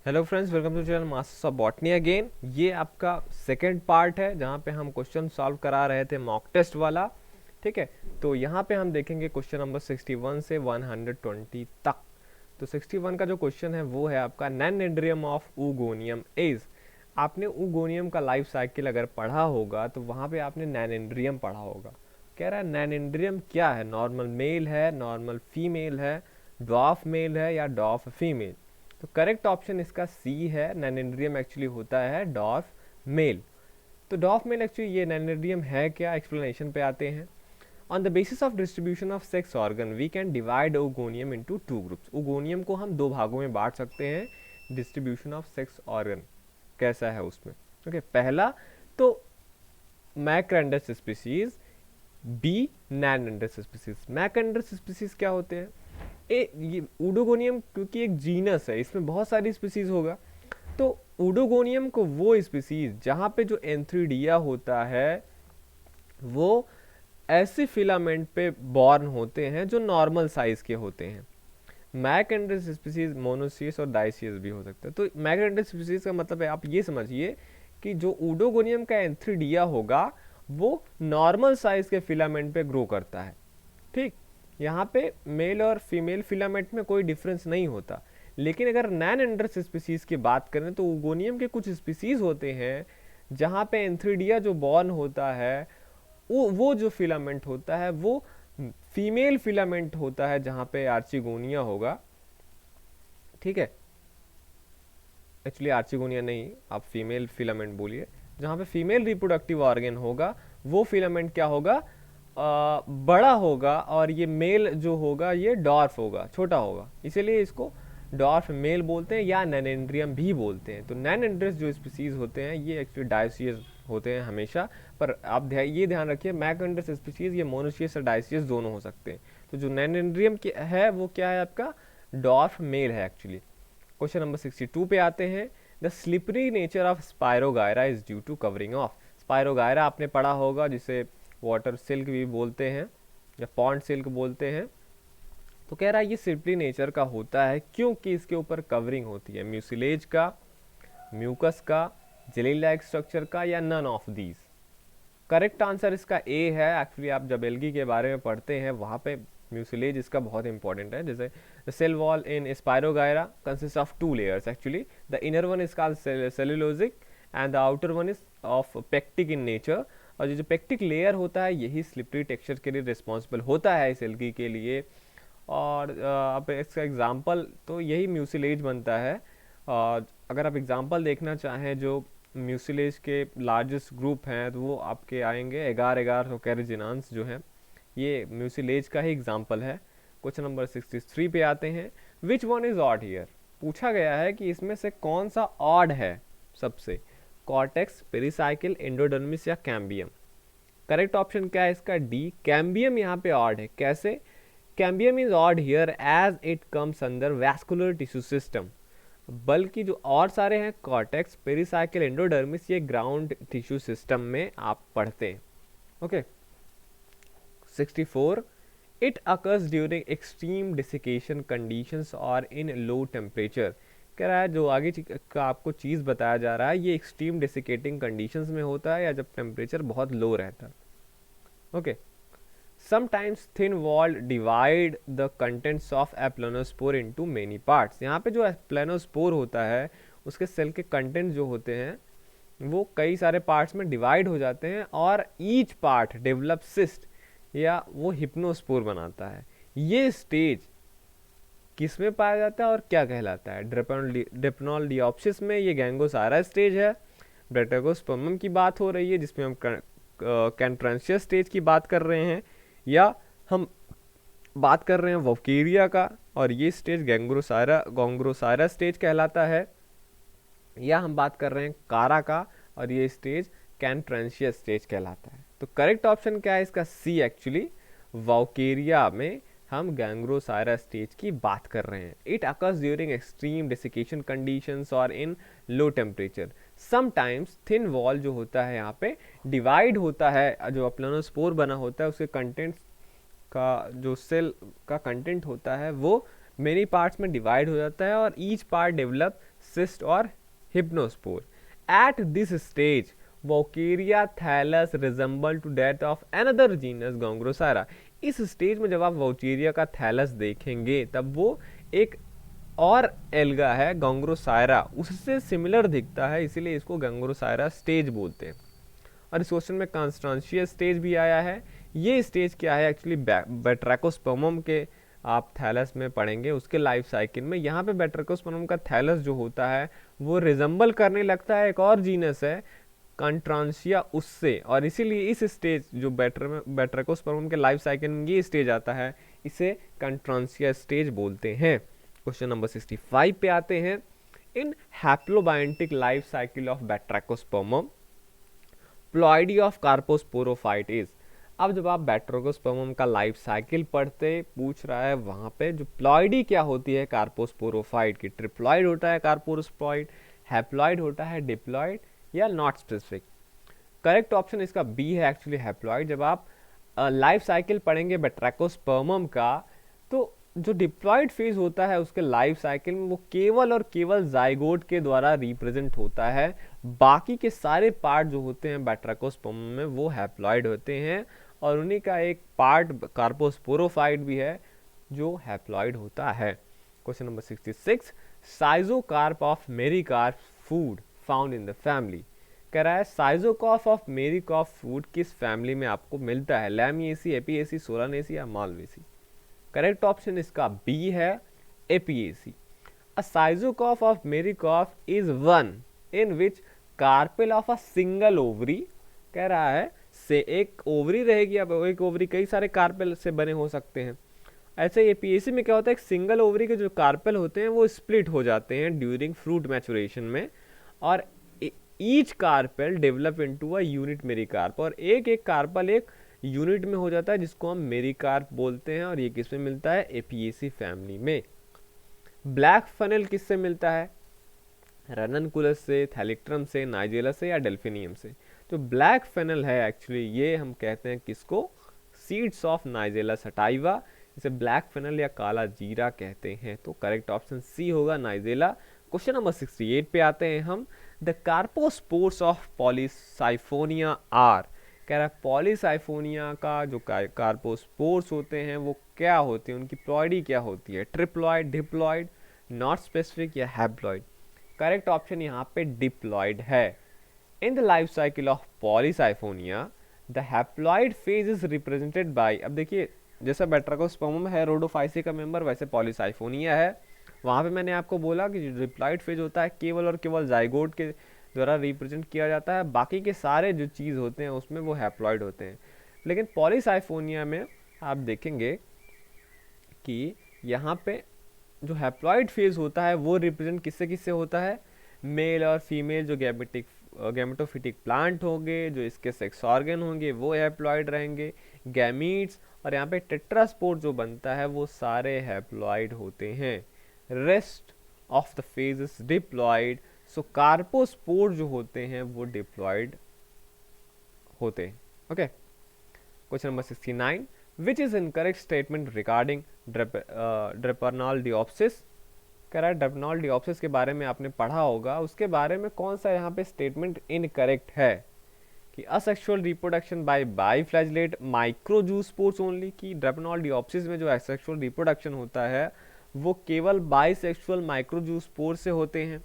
Hello friends, welcome to channel masters of botany again. ये आपका second part है जहाँ पे हम क्वेश्चन सॉल्व करा रहे थे मॉक टेस्ट वाला। ठीक है, तो यहाँ पे हम देखेंगे क्वेश्चन नंबर 61 से 120 तक। तो 61 का जो क्वेश्चन है वो है आपका नैनएंड्रियम ऑफ ऊगोनियम इज। आपने ऊगोनियम का लाइफ साइकिल अगर पढ़ा होगा तो वहाँ पे आपने नैनएंड्रियम पढ़ा होगा। कह रहा है नैनएंड्रियम क्या है, नॉर्मल मेल है, नॉर्मल फीमेल है, डॉफ मेल है या डॉफ फीमेल। तो करेक्ट ऑप्शन इसका सी है, नैनेंड्रियम एक्चुअली होता है डॉर्फ मेल। तो डॉर्फ मेल एक्चुअली ये नैनेंड्रियम है क्या, एक्सप्लेनेशन पे आते हैं। On the basis of distribution of sex organ we can divide oogonium into two groups. Oogonium को हम दो भागों में बांट सकते हैं। डिस्ट्रीब्यूशन ऑफ सेक्स ऑर्गन कैसा है उसमें। ओके, पहला तो मैक्रैंडस स्पीसीज, बी नैनएंड्रस स्पीसीज। मैक्रैंडस स्पीसीज क्या होते हैं, ये ऊडोगोनियम क्योंकि एक जीनस है, इसमें बहुत सारी स्पीसीज होगा। तो ऊडोगोनियम को वो स्पीसीज जहाँ पे जो एंथ्रीडिया होता है वो ऐसे फिलामेंट पे बॉर्न होते हैं जो नॉर्मल साइज के होते हैं। मैक्रैंडस स्पीसीज मोनोसियस और डाइसियस भी हो सकता है। तो मैक्रैंडस स्पीसीज का मतलब है, आप ये समझिए कि जो ऊडोगोनियम का एंथ्रीडिया होगा वो नॉर्मल साइज के फिलामेंट पे ग्रो करता है। ठीक, यहाँ पे मेल और फीमेल फिलामेंट में कोई डिफरेंस नहीं होता। लेकिन अगर नैनएंड्रस स्पीसीज की बात करें तो ऊगोनियम के कुछ स्पीसीज होते हैं जहाँ पे एंथ्रीडिया जो बॉर्न होता है वो जो फिलामेंट होता है वो फीमेल फिलामेंट होता है, जहाँ पे आर्चिगोनिया होगा। ठीक है, एक्चुअली आर्चिगोनिया नहीं, आप फीमेल फिलामेंट बोलिए। जहाँ पे फीमेल रिप्रोडक्टिव ऑर्गन होगा वो फिलामेंट क्या होगा, बड़ा होगा, और ये मेल जो होगा ये डॉर्फ होगा, छोटा होगा। इसीलिए इसको डॉर्फ मेल बोलते हैं या नैनेंड्रियम भी बोलते हैं। तो नैनएंड्रस जो स्पीसीज होते हैं ये एक्चुअली डायसियस होते हैं हमेशा। पर आप ये ध्यान रखिए, मैक्रैंडस स्पीसीज ये मोनोसियस और डायसियस दोनों हो सकते हैं। तो जो नैनेंड्रियम है वो क्या है, आपका डॉर्फ मेल है एक्चुअली। क्वेश्चन नंबर 62 पे आते हैं। The slippery nature of Spirogyra is due to covering of. Spirogyra आपने पढ़ा होगा, जिसे वाटर सिल्क भी बोलते हैं या पॉन्ड सिल्क बोलते हैं। तो कह रहा है ये स्लिपरी नेचर का होता है क्योंकि इसके ऊपर कवरिंग होती है म्यूसिलेज का, म्यूकस का, जेली लाइक स्ट्रक्चर का, या none of these. Correct answer इसका ए है। एक्चुअली आप जब एल्गी के बारे में पढ़ते हैं वहाँ पे म्यूसिलेज इसका बहुत इंपॉर्टेंट है। जैसे the cell wall in Spirogyra consist of two layers actually. The inner one is called cellulosic and the outer one is of pectic in nature. और ये जो पेक्टिक लेयर होता है यही स्लिपरी टेक्सचर के लिए रिस्पॉन्सिबल होता है इस एल्गी के लिए। और आप इसका एग्जांपल तो यही म्यूसिलेज बनता है। और अगर आप एग्जांपल देखना चाहें जो म्यूसिलेज के लार्जेस्ट ग्रुप हैं तो वो आपके आएंगे एगार एगार और कैरिजिनान्स जो हैं, ये म्यूसिलेज का ही एग्जांपल है। क्वेश्चन नंबर 63 पे आते हैं। Which one is odd here. पूछा गया है कि इसमें से कौन सा ऑड है सबसे, कॉर्टेक्स, पेरिसाइकिल, एंडोडर्मिस या कैम्बियम। करेक्ट ऑप्शन क्या है इसका, डी कैम्बियम यहाँ पे ऑड है। कैसे, cambium is odd here as it comes under vascular tissue system. बल्कि जो और सारे हैं कॉर्टेक्स, पेरिसाइकिल, एंडोडर्मिस, ये ग्राउंड टिश्यू सिस्टम में आप पढ़ते हैं। Okay, 64 it occurs during extreme desiccation conditions और इन लो टेम्परेचर। कह रहा है जो आगे का आपको चीज़ बताया जा रहा है ये एक्सट्रीम डिसिकेटिंग कंडीशंस में होता है या जब टेम्परेचर बहुत लो रहता है। Okay, sometimes thin wall divide the contents of aplanospore into many parts। यहाँ पे जो एप्लानोस्पोर होता है उसके सेल के कंटेंट जो होते हैं वो कई सारे पार्ट्स में डिवाइड हो जाते हैं और ईच पार्ट डेवलप सिस्ट या वो हिप्नोस्पोर बनाता है। ये स्टेज किस में पाया जाता है और क्या कहलाता है, ड्रेपनोडियोप्सिस में ये गैंगोसारा स्टेज है। ब्रेटागोस्पर्मम की बात हो रही है जिसमें हम कैंट्रेंशियस स्टेज की बात कर रहे हैं, या हम बात कर रहे हैं वोकेरिया का और ये स्टेज गैंग्रोसारा स्टेज कहलाता है, या हम बात कर रहे हैं कारा का और ये स्टेज कैंट्रेंशियस स्टेज कहलाता है। तो करेक्ट ऑप्शन क्या है इसका, सी एक्चुअली वोकेरिया में हम गैंग्रोसारा स्टेज की बात कर रहे हैं। It occurs during extreme desiccation conditions और in low temperature. Sometimes thin wall जो होता है यहाँ पे डिवाइड होता है, जो अप्लानोस्पोर बना होता है उसके कंटेंट्स का जो सेल का कंटेंट होता है वो मेनी पार्ट्स में डिवाइड हो जाता है और ईच पार्ट डेवलप सिस्ट और hypnospore. At this stage Vaucheria thallus resemble to that of another genus Gongrosira. इस स्टेज में जब आप वोकेरिया का थैलस देखेंगे तब वो एक और एल्गा है गोंग्रोसायरा, उससे सिमिलर दिखता है, इसीलिए इसको गोंग्रोसायरा स्टेज बोलते हैं। और इस क्वेश्चन में कॉन्स्टांशिया स्टेज भी आया है। ये स्टेज क्या है एक्चुअली, बैट्रैकोस्पर्मम के आप थैलस में पढ़ेंगे उसके लाइफ साइकिल में। यहाँ पे बैट्रैकोस्पर्मम का थैलस जो होता है वो रिजेंबल करने लगता है एक और जीनस है कंट्रांशिया उससे, और इसीलिए इस स्टेज जो बैट्रैकोस्पर्मम के लाइफ साइकिल में ये स्टेज आता है इसे कंट्रांशिया स्टेज बोलते हैं। क्वेश्चन नंबर 65 पे आते हैं। In haplobiontic life cycle of Batrachospermum ploidy of carposporophyte is. अब जब आप बैट्रैकोस्पर्मम का लाइफ साइकिल पढ़ते पूछ रहा है वहां पे जो प्लॉइडी क्या होती है कार्पोस्पोरोफाइट की, ट्रिप्लॉइड होता है कार्पोस्पोरोफाइट, हैप्लॉइड होता है डिप्लॉइड या नॉट स्पेसिफिक। करेक्ट ऑप्शन इसका बी है एक्चुअली हैप्लॉइड। जब आप लाइफ साइकिल पढ़ेंगे बैट्रैकोस्पर्मम का तो जो डिप्लॉइड फेज होता है उसके लाइफ साइकिल में वो केवल और केवल जाइगोट के द्वारा रिप्रेजेंट होता है, बाकी के सारे पार्ट जो होते हैं बैट्रैकोस्पर्मम में वो हैप्लॉइड होते हैं, और उन्हीं का एक पार्ट कार्पोस्पोरोफाइट भी है जो हैप्लॉइड होता है। Question number 66 schizocarp of mericarp fruit found in the family. कह रहा है साइजोकार्प ऑफ मेरिकार्प फूड किस फैमिली में आपको मिलता है, लैमिएसी, एपिएसी, सोलानेसी या मालवेसी। करेक्ट ऑप्शन इसका बी है Apiaceae. A schizocarp of mericarp is one in which carpel of a single ovary, कह रहा है से एक ओवरी रहेगी, अब एक ओवरी कई सारे कार्पेल से बने हो सकते हैं। ऐसे एपीएसी में क्या होता है, एक सिंगल ओवरी के जो कार्पेल होते हैं वो स्प्लिट हो जाते हैं ड्यूरिंग फ्रूट मैचुरेशन में, और each carpel develop into a unit mericarp, और एक एक कार्पल एक यूनिट में हो जाता है जिसको हम मेरिकार्प बोलते हैं, और ये किसमें मिलता है, एपीएसी फैमिली में। ब्लैक फनल किससे मिलता है, रननकुलस से, थैलिक्ट्रम से, नाइजेला से या डेल्फिनियम से। जो ब्लैक फेनल है एक्चुअली ये हम कहते हैं किसको, सीड्स ऑफ नाइजेला सटाइवा, इसे ब्लैक फेनल या काला जीरा कहते हैं। तो करेक्ट ऑप्शन सी होगा नाइजेला। क्वेश्चन नंबर 68 पे आते हैं हम। द कार्पोस्पोर्स ऑफ पॉलीसाइफोनिया आर, कह रहा है पॉलीसाइफोनिया का जो कार्पोस्पोर्स होते हैं वो क्या होते हैं, उनकी प्लॉइडी क्या होती है, ट्रिप्लॉइड, डिप्लॉइड, नॉट स्पेसिफिक या हैप्लॉइड। करेक्ट ऑप्शन यहाँ पे डिप्लॉइड है। In the life cycle of Polysiphonia the haploid phase is represented by, अब देखिए जैसा बैट्रैकोस्पर्मम है रोडोफाइसी का मेंबर, वैसे पॉलीसाइफोनिया है। वहाँ पे मैंने आपको बोला कि जो डिप्लॉइड फेज होता है केवल और केवल जाइगोट के द्वारा रिप्रेजेंट किया जाता है, बाकी के सारे जो चीज़ होते हैं उसमें वो हैप्लॉइड होते हैं। लेकिन पॉलीसाइफोनिया में आप देखेंगे कि यहाँ पे जो हैप्लॉइड फेज होता है वो रिप्रेजेंट किससे किससे होता है, मेल और फीमेल जो गैमेटोफिटिक प्लांट होंगे, जो इसके सेक्स ऑर्गन होंगे वो हैप्लॉइड रहेंगे, गैमीट्स, और यहाँ पे टेट्रास्पोर जो बनता है वो सारे हैप्लॉइड होते हैं। Rest of the phase is diploid, so carpospore जो होते हैं वो डिप्लॉइड होते हैं। Okay, question number 69 which is incorrect statement regarding Draparnaldiopsis. कह रहा है ड्रेपर्नाल्डियोप्सिस के बारे में आपने पढ़ा होगा, उसके बारे में कौन सा यहाँ पे स्टेटमेंट इनकरेक्ट है कि असेक्सुअल रिप्रोडक्शन बाय बाइफ्लैजिलेट माइक्रोजूस्पोर्स ओनली, कि ड्रेपर्नाल्डियोप्सिस में जो असेक्सुअल रिप्रोडक्शन होता है वो केवल बाइसेक्सुअल माइक्रोजूस्पोर से होते हैं।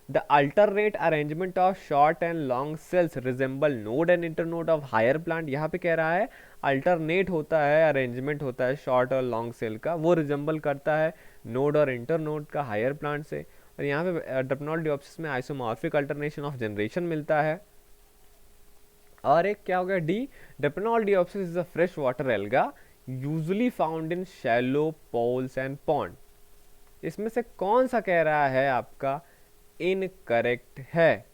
The alternate arrangement of short and long cells resemble node and internode of higher plant। यहाँ पे कह रहा है alternate होता है, अरेंजमेंट होता है शॉर्ट और लॉन्ग सेल का, वो रिजेंबल करता है नोड और इंटरनोड का हायर प्लांट से। और यहाँ पे ड्रेपर्नाल्डियोप्सिस में आइसोमॉर्फिक अल्टरनेशन ऑफ जनरेशन मिलता है। और एक क्या हो गया D, Draparnaldiopsis is a fresh water alga usually found in shallow pools and pond. इसमें से कौन सा कह रहा है आपका इनकरेक्ट है,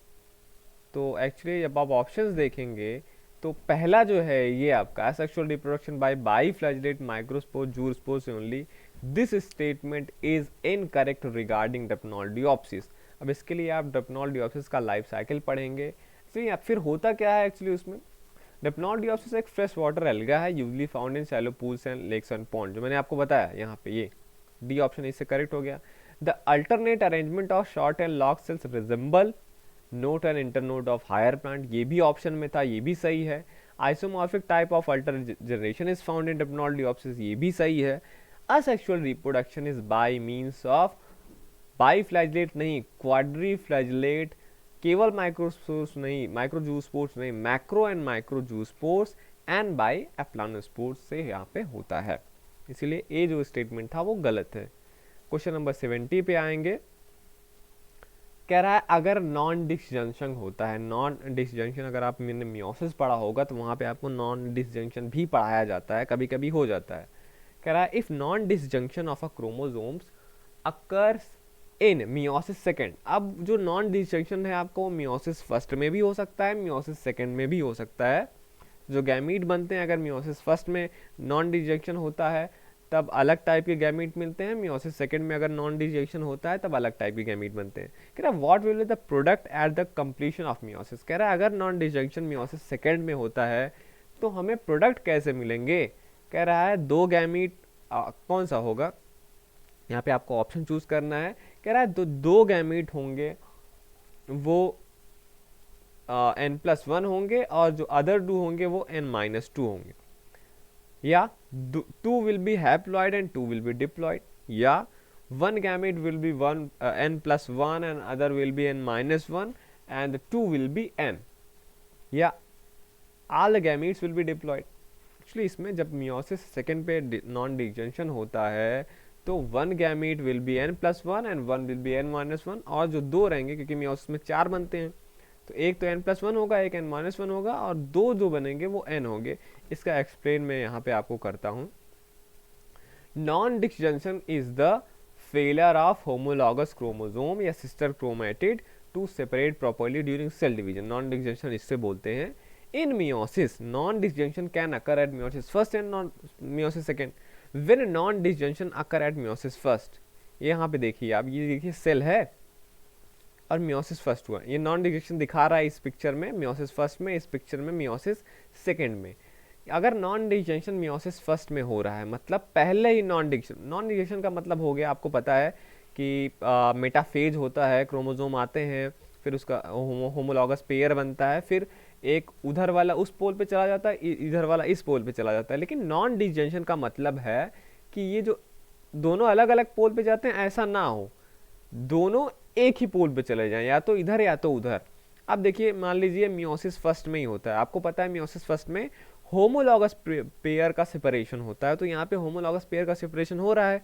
तो एक्चुअली जब आप ऑप्शंस देखेंगे तो पहला जो है ये आपका asexual reproduction by biflagellate microspore zoospores only, this statement is incorrect regarding Draparnaldiopsis. अब इसके लिए आप ड्रेपर्नाल्डियोप्सिस का लाइफ साइकिल पढ़ेंगे। तो फिर होता क्या है एक्चुअली उसमें, ड्रेपर्नाल्डियोप्सिस एक फ्रेश वाटर एल्गा है usually found in shallow pools and lakes and pond, जो मैंने आपको बताया यहाँ पे ये डी ऑप्शन इससे करेक्ट हो गया। The alternate arrangement of short and long cells resemble node and internode of higher plant, ये भी ऑप्शन में था, ये भी सही है। Isomorphic type of alter generation is found in diploid diopsis, ये भी सही है। Asexual reproduction is by means of biflagellate नहीं, क्वाड्रीफ्लैजिलेट, केवल माइक्रोस्पोर्स नहीं, माइक्रोजूस्पोर्स नहीं, macro and microzoospores and by aplanospores से यहाँ पे होता है, इसीलिए ये जो स्टेटमेंट था वो गलत है। क्वेश्चन नंबर 70 पे आएंगे। कह रहा है अगर नॉन डिसजंक्शन होता है, नॉन डिसजंक्शन अगर आप मैंने मियोसिस पढ़ा होगा तो वहाँ पे आपको नॉन डिसजंक्शन भी पढ़ाया जाता है, कभी कभी हो जाता है। कह रहा है if non disjunction of a chromosomes occurs in meiosis second, अब जो नॉन डिसजंक्शन है आपको मियोसिस फर्स्ट में भी हो सकता है, मियोसिस सेकेंड में भी हो सकता है। जो गैमीट बनते हैं अगर मियोसिस फर्स्ट में नॉन डिसजंक्शन होता है तब अलग टाइप के गैमीट मिलते हैं, मियोसिस सेकेंड में अगर नॉन डिसजंक्शन होता है तब अलग टाइप के गैमीट बनते हैं। कह रहा है what will be the product at the completion of meiosis, कह रहा है अगर नॉन डिसजंक्शन मियोसिस सेकेंड में होता है तो हमें प्रोडक्ट कैसे मिलेंगे। कह रहा है दो गैमीट कौन सा होगा, यहाँ पे आपको ऑप्शन चूज करना है। कह रहा है दो गैमीट होंगे वो n+1 होंगे और जो अदर 2 होंगे वो n-2 होंगे, या 2 will be haploid and 2 will be diploid, या one gamete will be n+1 and other will be n-1 and 2 will be n, या all the gametes will be diploid। Actually इसमें जब मियोसिस सेकेंड पे non disjunction होता है तो one gamete will be n+1 and one will be n-1, और जो दो रहेंगे क्योंकि मियोसिस में 4 बनते हैं तो एक तो n+1 होगा, एक n-1 होगा और दो जो बनेंगे वो n होंगे। इसका एक्सप्लेन मैं यहाँ पे आपको करता हूँ। Non disjunction is the failure of homologous chromosome या sister chromatid to separate properly during cell division, non disjunction इससे बोलते हैं। In meiosis non disjunction can occur at meiosis first and meiosis second, when non disjunction occur at meiosis first, यहाँ पे देखिए आप, ये देखिए सेल है और मियोसिस फर्स्ट हुआ, ये नॉन डिसजंक्शन दिखा रहा है इस पिक्चर में मियोसिस फर्स्ट में, इस पिक्चर में मियोसिस सेकेंड में। अगर नॉन डिसजंक्शन मियोसिस फर्स्ट में हो रहा है मतलब पहले ही नॉन डिसजंक्शन का मतलब हो गया, आपको पता है कि मेटाफेज होता है, क्रोमोसोम आते हैं, फिर उसका होमोलॉगस पेयर बनता है, फिर एक उधर वाला उस पोल पे चला जाता है, इधर वाला इस पोल पे चला जाता है। लेकिन नॉन डिसजंक्शन का मतलब है कि ये जो दोनों अलग अलग पोल पे जाते हैं ऐसा ना हो, दोनों एक ही पोल पे चले जाएं, या तो इधर या तो उधर। अब देखिए मान लीजिए मियोसिस फर्स्ट में ही होता है, आपको पता है मियोसिस फर्स्ट में होमोलॉगस पेयर का सेपरेशन होता है, तो यहाँ पे होमोलॉगस पेयर का सेपरेशन हो रहा है,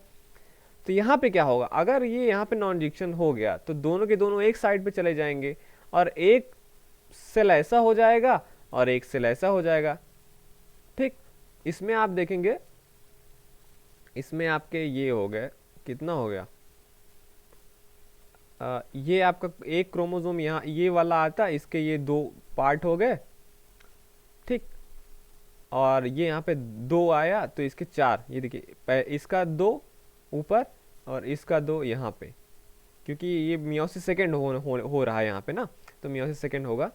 तो यहाँ पे क्या होगा, अगर ये यहाँ पे नॉन डिसजंक्शन हो गया तो दोनों के दोनों एक साइड पे चले जाएंगे और एक सेल ऐसा हो जाएगा और एक सेल ऐसा हो जाएगा। ठीक, इसमें आप देखेंगे इसमें आपके ये हो गए, कितना हो गया, ये आपका एक क्रोमोसोम यहाँ ये वाला आता, इसके ये दो पार्ट हो गए, ठीक, और ये यहाँ पे 2 आया तो इसके 4, ये देखिए इसका 2 ऊपर और इसका 2 यहाँ पे, क्योंकि ये मियोसिस सेकेंड हो रहा है यहाँ पे ना, तो मियोसिस सेकेंड होगा।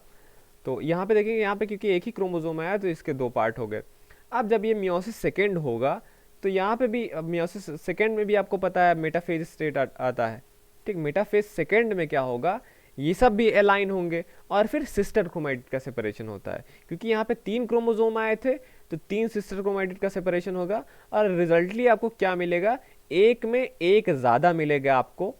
तो यहाँ पे देखेंगे, यहाँ पे क्योंकि एक ही क्रोमोसोम आया तो इसके 2 पार्ट हो गए। अब जब ये मियोसिस सेकेंड होगा तो यहाँ पे भी मियोसिस सेकेंड में भी आपको पता है मेटाफेज स्टेट आता है, ठीक, मेटाफेज सेकेंड में क्या होगा, ये सब भी अलाइन होंगे और फिर सिस्टर क्रोमैटिड का सेपरेशन होता है, क्योंकि यहाँ पे 3 क्रोमोसोम आए थे तो 3 सिस्टर क्रोमैटिड का सेपरेशन होगा और रिजल्टली आपको क्या मिलेगा, एक में एक ज्यादा मिलेगा आपको,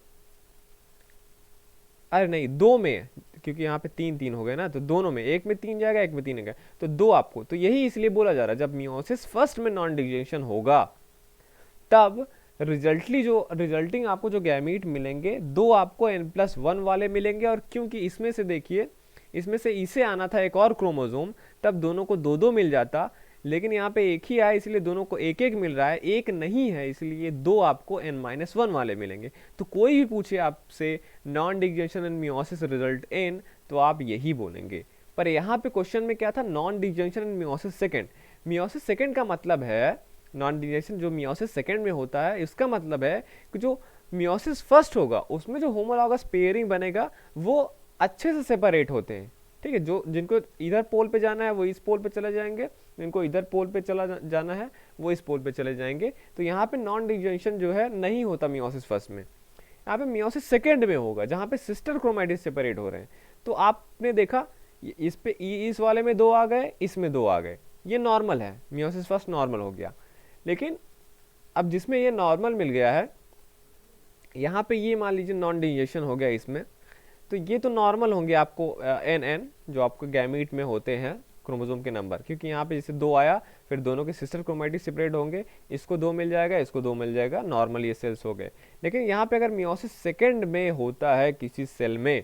अरे नहीं 2 में, क्योंकि यहाँ पे 3 हो गए ना, तो दोनों में, एक में 3 जाएगा एक में 3 जाएगा, तो 2 आपको, तो यही इसलिए बोला जा रहा है जब मियोसिस फर्स्ट में नॉन डिसजंक्शन होगा तब रिजल्टिंग आपको जो गैमीट मिलेंगे 2 आपको n+1 वाले मिलेंगे, और क्योंकि इसमें से देखिए इसमें से इसे आना था एक और क्रोमोसोम तब दोनों को 2 मिल जाता, लेकिन यहाँ पे एक ही आया इसलिए दोनों को एक मिल रहा है, एक नहीं है इसलिए 2 आपको n-1 वाले मिलेंगे। तो कोई भी पूछे आपसे non disjunction and meiosis result in, तो आप यही बोलेंगे। पर यहाँ पे क्वेश्चन में क्या था, non disjunction and meiosis second, meiosis second का मतलब है, नॉन डिसजंक्शन जो मियोसिस सेकेंड में होता है इसका मतलब है कि जो मियोसिस फर्स्ट होगा उसमें जो होमोलॉगस पेयरिंग बनेगा वो अच्छे से सेपरेट होते हैं, ठीक है, जो जिनको इधर पोल पे जाना है वो इस पोल पे चले जाएंगे, जिनको इधर पोल पे जाना है वो इस पोल पे चले जाएंगे। तो यहाँ पे नॉन डिजंक्शन जो है नहीं होता मियोसिस फर्स्ट में, यहाँ पे मियोसिस सेकेंड में होगा, जहाँ पे सिस्टर क्रोमैटिड सेपरेट हो रहे हैं। तो आपने देखा इस पे इस वाले में 2 आ गए, इसमें 2 आ गए, ये नॉर्मल है, मियोसिस फर्स्ट नॉर्मल हो गया। लेकिन अब जिसमें ये नॉर्मल मिल गया है, यहाँ पे ये मान लीजिए नॉन डिजंक्शन हो गया इसमें, तो ये तो नॉर्मल होंगे आपको एन जो आपको गैमीट में होते हैं क्रोमोसोम के नंबर, क्योंकि यहाँ पे जैसे 2 आया फिर दोनों के सिस्टर क्रोमैटिड सेपरेट होंगे, इसको 2 मिल जाएगा, इसको 2 मिल जाएगा, नॉर्मल ये सेल्स हो गए। लेकिन यहाँ पे अगर मियोसिस सेकेंड में होता है किसी सेल में,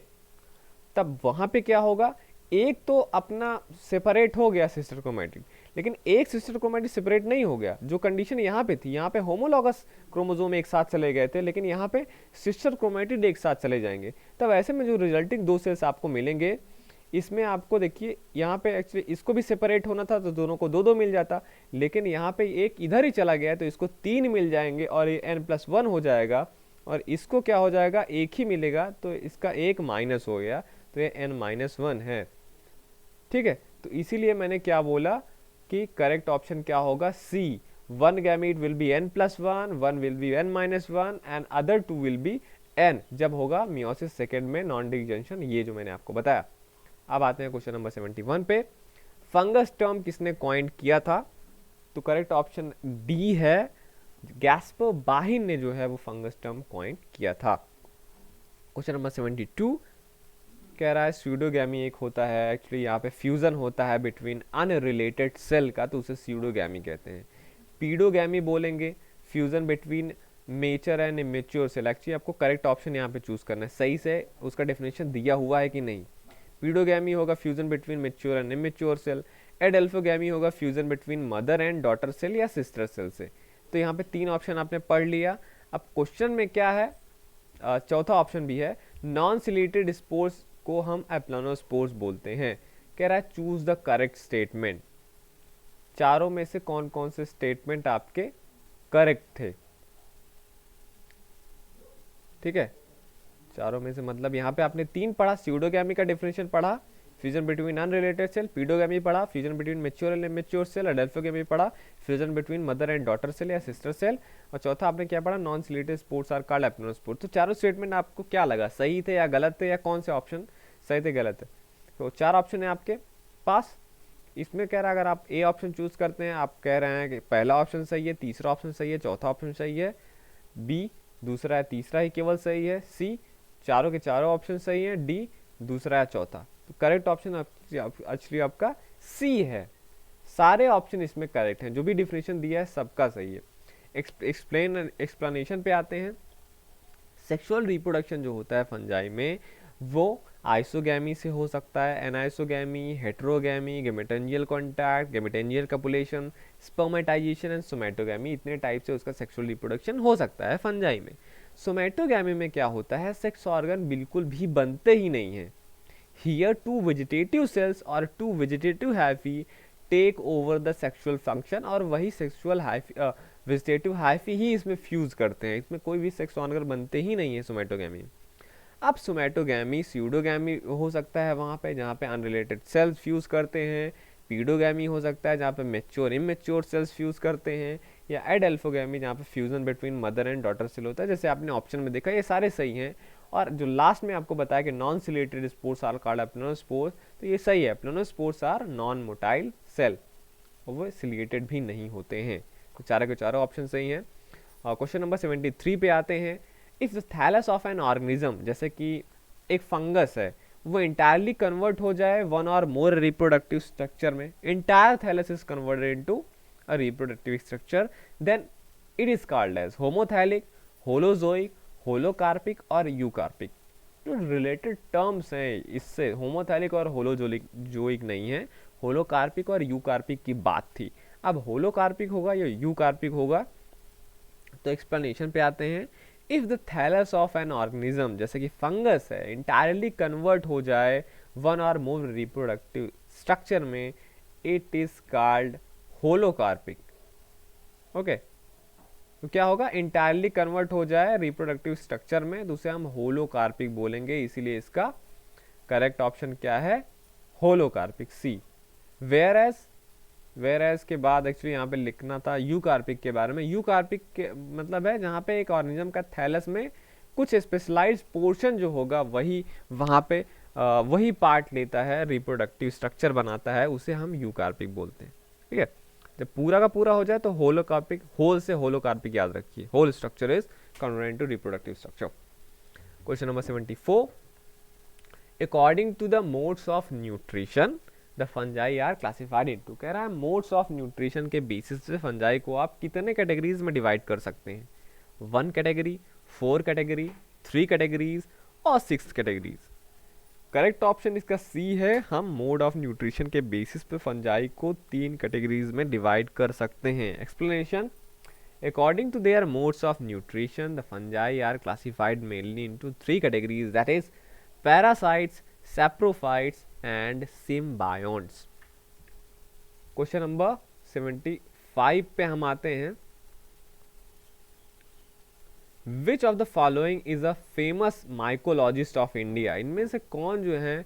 तब वहाँ पे क्या होगा, एक तो अपना सेपरेट हो गया सिस्टर क्रोमैटिड, लेकिन एक सिस्टर क्रोमैटिड सेपरेट नहीं हो गया। जो कंडीशन यहाँ पे थी, यहाँ पे होमोलॉगस क्रोमोसोम एक साथ चले गए थे, लेकिन यहाँ पे सिस्टर क्रोमैटिड एक साथ चले जाएंगे। तब ऐसे में जो रिजल्टिंग 2 सेल्स आपको मिलेंगे, इसमें आपको देखिए यहाँ पे एक्चुअली इसको भी सेपरेट होना था तो दोनों को 2-2 मिल जाता, लेकिन यहाँ पे एक इधर ही चला गया तो इसको 3 मिल जाएंगे और ये n+1 हो जाएगा, और इसको क्या हो जाएगा, एक ही मिलेगा, तो इसका एक माइनस हो गया, तो ये n-1 है। ठीक है, तो इसीलिए मैंने क्या बोला कि करेक्ट ऑप्शन क्या होगा, सी, 1 gamete will be n+1, 1 will be n-1 and other 2 will be n, जब होगा मियोसिस सेकेंड में नॉन डिजंक्शन, ये जो मैंने आपको बताया। अब आते हैं क्वेश्चन नंबर 71 पे, फंगस टर्म किसने कॉइन किया था, तो करेक्ट ऑप्शन डी है, गैस्पर बाहिन ने जो है वो फंगस टर्म कॉइन किया था। क्वेश्चन नंबर 72 कह रहा है स्यूडोगैमी एक होता है, एक्चुअली यहाँ पे फ्यूजन होता है बिटवीन अनरिलेटेड सेल का, तो उसे स्यूडोगैमी कहते हैं। पीडोगैमी बोलेंगे fusion between mature and immature cell. Actually आपको करेक्ट ऑप्शन यहाँ पे चूज करना है, सही से उसका डेफिनेशन दिया हुआ है कि नहीं। पीडोगैमी होगा fusion between mature and immature cell. Adelphogamy होगा fusion between mother and daughter cell या सिस्टर सेल से। तो यहाँ पे 3 ऑप्शन आपने पढ़ लिया। अब क्वेश्चन में क्या है, चौथा ऑप्शन भी है, नॉन सिलेटेड स्पोर्स को हम एप्लानोस्पोर्स बोलते हैं। कह रहा है चूज द करेक्ट स्टेटमेंट, चारों में से कौन कौन से स्टेटमेंट आपके करेक्ट थे। ठीक है, चारों में से मतलब यहाँ पे आपने 3 पढ़ा, स्यूडोगैमी का डेफिनेशन पढ़ा, fusion between unrelated cell, paedogamy पढ़ा, fusion between mature and immature cell, adelphogamy पढ़ा, fusion between mother and daughter cell या सिस्टर सेल, और चौथा आपने क्या पढ़ा, non ciliated spores are called aplanospores. तो चारों स्टेटमेंट आपको क्या लगा, सही थे या गलत थे, या कौन से ऑप्शन सही थे गलत है। तो 4 ऑप्शन है आपके पास। इसमें कह रहा है अगर आप ए ऑप्शन चूज करते हैं, आप कह रहे हैं कि पहला ऑप्शन सही है, तीसरा ऑप्शन सही है, चौथा ऑप्शन सही है, बी दूसरा है, तीसरा ही केवल सही है, सी चारों के चारों ऑप्शन सही है, डी दूसरा है चौथा। तो करेक्ट ऑप्शन एक्चुअली आपका सी है। सारे ऑप्शन इसमें करेक्ट हैं, जो भी डिफिनेशन दिया है सबका सही है। एक्सप्लेनेशन पे आते हैं। सेक्सुअल रिप्रोडक्शन जो होता है फंजाई में, वो आइसोगैमी से हो सकता है, anisogamy, heterogamy, gametangial contact, gametangial copulation, spermatization and somatogamy, इतने टाइप से उसका सेक्सुअल रिप्रोडक्शन हो सकता है फंजाई में। सोमैटोगैमी में क्या होता है, सेक्स ऑर्गन बिल्कुल भी बनते ही नहीं है। हियर 2 वेजिटेटिव सेल्स और 2 vegetative hyphae take over the sexual function, और वही सेक्सुअल वेजिटेटिव हाइफी ही इसमें फ्यूज करते हैं, इसमें कोई भी सेक्स ऑर्गन बनते ही नहीं है सोमैटोगैमी। अब सोमैटोगैमी स्यूडोगैमी हो सकता है वहाँ पे जहाँ पे अनरिलेटेड सेल्स फ्यूज करते हैं, पीडोगैमी हो सकता है जहाँ पे मैच्योर इमेच्योर सेल्स फ्यूज करते हैं, या एडेल्फोगैमी जहाँ पे fusion between mother and daughter cell होता है। जैसे आपने ऑप्शन में देखा ये सारे सही हैं, और जो लास्ट में आपको बताया कि non ciliated spores are called aplanospores, तो ये सही है, aplanospores are non motile cell, और वो सिलेटेड भी नहीं होते हैं। तो चारों के चारों ऑप्शन सही हैं। और क्वेश्चन नंबर 73 पे आते हैं। If the thallus of an organism, जैसे कि एक फंगस है, वो इंटायरली कन्वर्ट हो जाए 1 और मोर रिप्रोडक्टिव स्ट्रक्चर में, entire thallus is converted into a reproductive structure, then it is called as homothallic, holozoic, holocarpic और यूकार्पिक। जो रिलेटेड टर्म्स हैं इससे, होमोथैलिक और होलोजोइक नहीं है, होलोकार्पिक और यूकार्पिक की बात थी। अब होलोकार्पिक होगा या यूकार्पिक होगा, तो एक्सप्लेनेशन पे आते हैं। If the thallus of an organism, जैसे कि फंगस है, इंटायरली कन्वर्ट हो जाए 1 और मोर रिप्रोडक्टिव स्ट्रक्चर में, इट इज कॉल्ड होलोकार्पिक। ओके, तो क्या होगा, इंटायरली कन्वर्ट हो जाए रिप्रोडक्टिव स्ट्रक्चर में, तो उसे हम होलोकार्पिक बोलेंगे। इसीलिए इसका करेक्ट ऑप्शन क्या है, होलोकार्पिक सी। वेयर एज के बाद एक्चुअली यहाँ पे लिखना था यूकार्पिक के बारे में। यूकार्पिक के मतलब है जहाँ पे एक ऑर्गेनिज्म का थैलस में कुछ स्पेशलाइज्ड पोर्शन जो होगा वही वहाँ पे वही पार्ट लेता है, रिप्रोडक्टिव स्ट्रक्चर बनाता है, उसे हम यूकार्पिक बोलते हैं। ठीक है, जब पूरा का पूरा हो जाए तो होलोकार्पिक, होल से होलोकार्पिक याद रखिए। Whole structure is congruent to reproductive structure. Question number 74, according to the modes of nutrition the fungi are classified into. कह रहा है मोड्स ऑफ न्यूट्रिशन के बेसिस से फंजाई को आप कितने कैटेगरीज में डिवाइड कर सकते हैं? 1 कैटेगरी, 4 कैटेगरी, 3 कैटेगरीज और 6 कैटेगरीज। करेक्ट ऑप्शन इसका सी है, हम मोड ऑफ न्यूट्रिशन के बेसिस पे फंजाई को 3 कैटेगरीज में डिवाइड कर सकते हैं। Explanation, according to their modes of nutrition the fungi are classified mainly into 3 categories, that is parasites, saprophytes and symbionts। Question number 75 पे हम आते हैं। Which of the following is a famous mycologist of India. इनमें से कौन जो है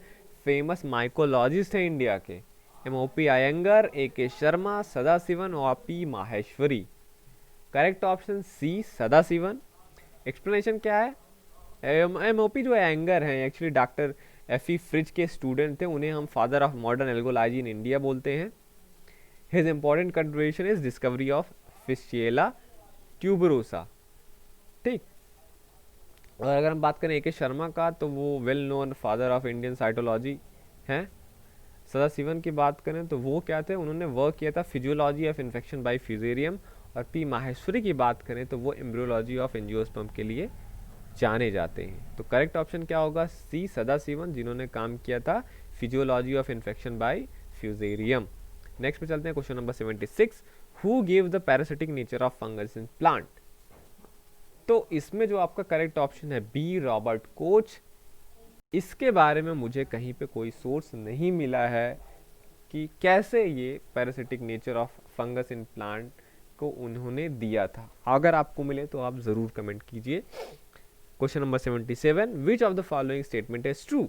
famous mycologist है इंडिया के? MOP Iyengar, A K. शर्मा, सदाशिवन और P Maheshwari. Correct option C Sadasivan. Explanation क्या है? एमओपी जो अयंगर हैं एक्चुअली डॉक्टर एफ.ई. फ्रिज के स्टूडेंट थे, उन्हें हम father of modern algology in India बोलते हैं। His important contribution is discovery of Fritschiella tuberosa. ठीक, और अगर हम बात करें ए.के. शर्मा का तो वो well known father of Indian cytology हैं। सदाशिवन की बात करें तो वो क्या थे, उन्होंने वर्क किया था physiology of infection by fusarium. और पी माहेश्वरी की बात करें तो वो एम्ब्रियोलॉजी ऑफ एंजियोस्पर्म के लिए जाने जाते हैं। तो करेक्ट ऑप्शन क्या होगा? सी सदाशिवन, जिन्होंने काम किया था physiology of infection by fusarium. Next पे चलते हैं question number 76, who give the parasitic nature of fungus in plant. तो इसमें जो आपका करेक्ट ऑप्शन है बी रॉबर्ट कोच। इसके बारे में मुझे कहीं पे कोई सोर्स नहीं मिला है कि कैसे ये parasitic nature of fungus in plant को उन्होंने दिया था। अगर आपको मिले तो आप जरूर कमेंट कीजिए। Question number 77, which of the following statement is true?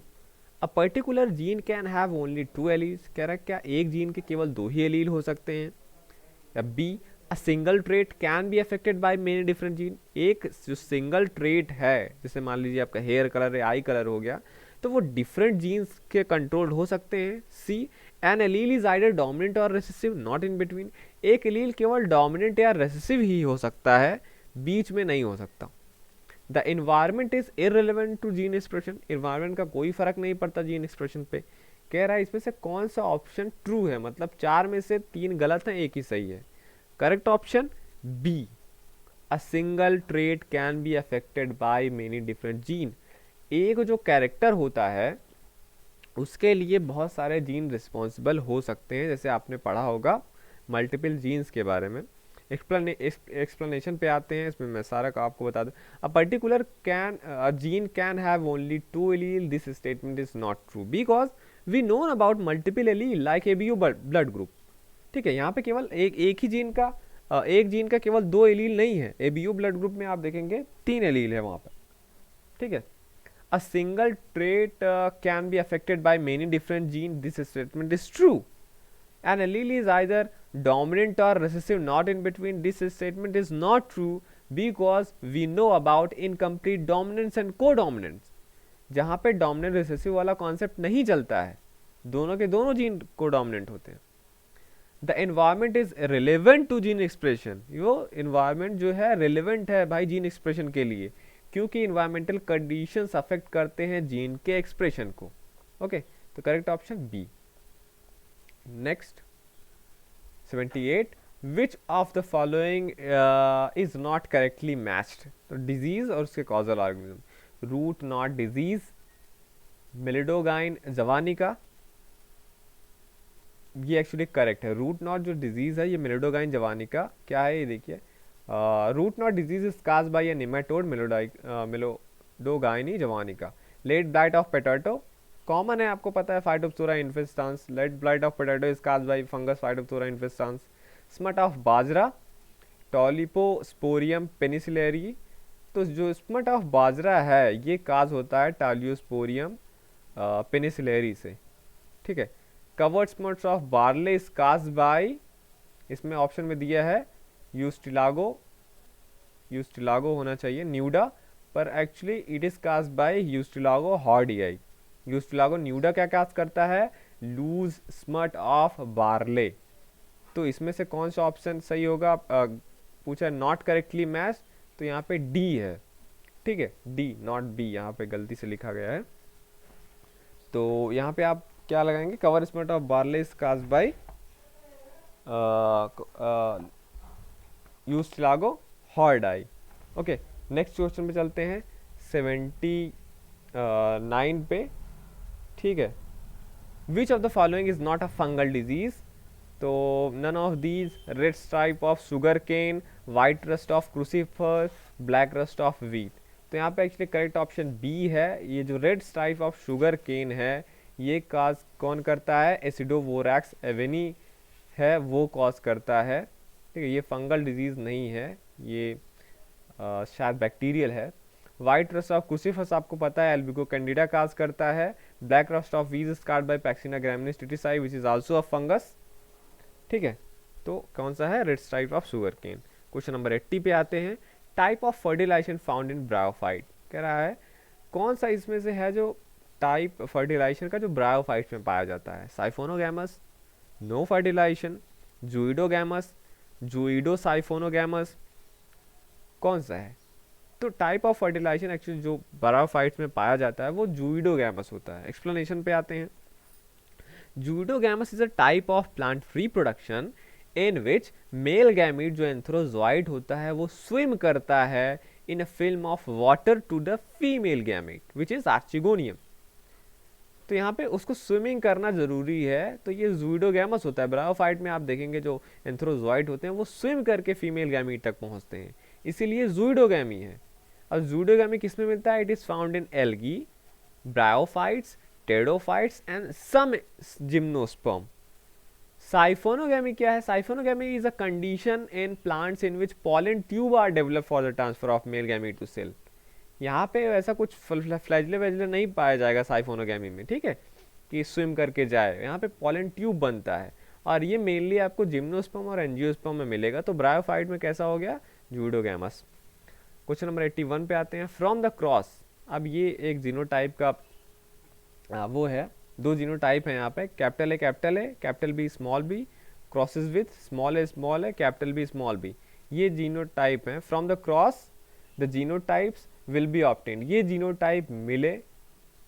A particular gene can have only 2 alleles. कह रहा है क्या एक जीन के केवल 2 ही एलील हो सकते हैं? या B a single trait can be affected by many different gene. एक जो सिंगल ट्रेट है, जैसे मान लीजिए आपका हेयर कलर है, आई कलर हो गया, तो वो डिफरेंट जीन्स के कंट्रोल्ड हो सकते हैं। C an allele is either dominant or recessive, not in between. एक एलील केवल डोमिनेंट या रेसेसिव ही हो सकता है, बीच में नहीं हो सकता। The environment is irrelevant to gene expression. Environment का कोई फर्क नहीं पड़ता जीन एक्सप्रेशन पे। कह रहा है इसमें से कौन सा ऑप्शन ट्रू है, मतलब 4 में से 3 गलत है, एक ही सही है। Correct option B, a single trait can be affected by many different gene. एक जो कैरेक्टर होता है उसके लिए बहुत सारे जीन रिस्पॉन्सिबल हो सकते हैं, जैसे आपने पढ़ा होगा मल्टीपल जीन्स के बारे में। एक्सप्लेनेशन पे आते हैं, इसमें मैं सारा का आपको बता दूं। A particular gene can have only 2 allele, this statement is not true because we know about multiple allele like ABO blood group. ठीक है, यहाँ पे केवल एक ही जीन का एक जीन का केवल 2 एलील नहीं है। एबीयू ब्लड ग्रुप में आप देखेंगे 3 एलील है वहाँ पर। ठीक है, a single trait can be affected by many different genes, this statement is true. An allele is either dominant or recessive, not in between, this statement is not true because we know about incomplete dominance and codominance। जहाँ पे dominant recessive वाला concept नहीं चलता है, दोनों के दोनों gene codominant होते हैं। The environment is relevant to gene expression, वो एनवायरमेंट जो है रिलेवेंट है भाई जीन एक्सप्रेशन के लिए, क्योंकि इन्वायरमेंटल कंडीशंस अफेक्ट करते हैं जीन के एक्सप्रेशन को। ओके, तो correct option B. Next 78, which of the following is not correctly matched. तो डिजीज और उसके causal organism, root knot disease, Meloidogyne javanica, ये एक्चुअली करेक्ट है। रूट नॉट जो डिजीज है ये मिलिडोगाइन जवानिका क्या है, ये देखिए। Root knot disease is caused by a nematode Meloidogyne javanica. Late blight of potato common है, आपको पता है, Phytophthora infestans. Late blight of potato is caused by fungus Phytophthora infestans. Smut of bajra, Tolyposporium penicillariae. तो जो smut of बाजरा है ये काज होता है टॉलियोस्पोरियम पेनिसिलेरी से। ठीक है। Covered smuts of barley is caused by, इसमें ऑप्शन में दिया है यूस्टिलागो, यूस्टिलागो होना चाहिए न्यूडा, पर actually it is caused by Ustilago hordei. Ustilago nuda क्या कास्ट करता है, लूज स्मर्ट ऑफ बार्ले। तो इसमें से कौन सा ऑप्शन सही होगा, पूछा है नॉट करेक्टली मैच, तो यहाँ पे डी है, ठीक है, डी नॉट बी, यहाँ पे गलती से लिखा गया है। तो यहाँ पे आप क्या लगाएंगे, cover smut of barley is caused by Ustilago hordei. Okay, next question पे चलते हैं 79 पे, ठीक है। Which of the following is not a fungal disease, तो none of these, red stripe of sugar cane, white rust of crucifer, black rust of wheat. तो यहाँ पे एक्चुअली करेक्ट ऑप्शन बी है। ये जो red stripe of sugar cane है, ये काज कौन करता है, एसिडोवोरैक्स एवेनी है, वो कॉज करता है, ठीक है। ये फंगल डिजीज नहीं है, ये शायद बैक्टीरियल है। वाइट रस्ट ऑफ क्रूसीफस आपको पता है एल्बिगो कैंडिडा काज करता है। Black rust of wheat start by Puccinia graminis tritici which is also a fungus, ठीक है। तो कौन सा है, red stripe of sugar cane. Question number 80 पे आते हैं। Type of fertilization found in bryophyte, कह रहा है कौन सा इसमें से है जो टाइप फर्टिलाइजेशन का जो ब्रायोफाइट में पाया जाता है, साइफोनोगैमस, नो फर्टिलाइजेशन, जूइडोगैमस, जूइडो साइफोनोगैमस, कौन सा है। तो टाइप ऑफ फर्टिलाइजेशन एक्चुअली जो ब्रायोफाइट्स में पाया जाता है वो जूइडोगैमस होता है। एक्सप्लेनेशन पे आते हैं। Zooidogamous is a type of plant reproduction in which male gamete जो एंथ्रोजॉइड होता है वो स्विम करता है in a film of water to the female gamete which is archegonium. तो यहाँ पे उसको स्विमिंग करना जरूरी है, तो ये जूइडोगैमस होता है। ब्रायोफाइट में आप देखेंगे जो एंथ्रोजॉइड होते हैं वो स्विम करके फीमेल गैमीट तक पहुंचते हैं, इसीलिए जूइडोगैमी है। और जूइडोगैमी किसमें मिलता है, it is found in algae, bryophytes, pteridophytes and some gymnosperm. Siphonogamy क्या है, siphonogamy is a condition in plants in which pollen tube are develop for the transfer of male gamete to cell. यहाँ पे ऐसा कुछ फ्लैजले Wesley नहीं पाया जाएगा साइफोनोगैमी में, ठीक है, कि स्विम करके जाए। यहाँ पे पॉलन ट्यूब बनता है और ये मेनली आपको जिम्नोस्पर्म और एंजियोस्पर्म में मिलेगा। तो ब्रायोफाइट में कैसा हो गया, जूइडोगैमस। क्वेश्चन नंबर 81 पे आते हैं। फ्रॉम द क्रॉस, अब ये एक जीनोटाइप का वो है, दो जीनोटाइप है यहाँ पे, capital A, capital B, small B, crosses with small A, capital B, small B, ये जीनोटाइप है। From the cross the genotypes will be obtained, ये जीनोटाइप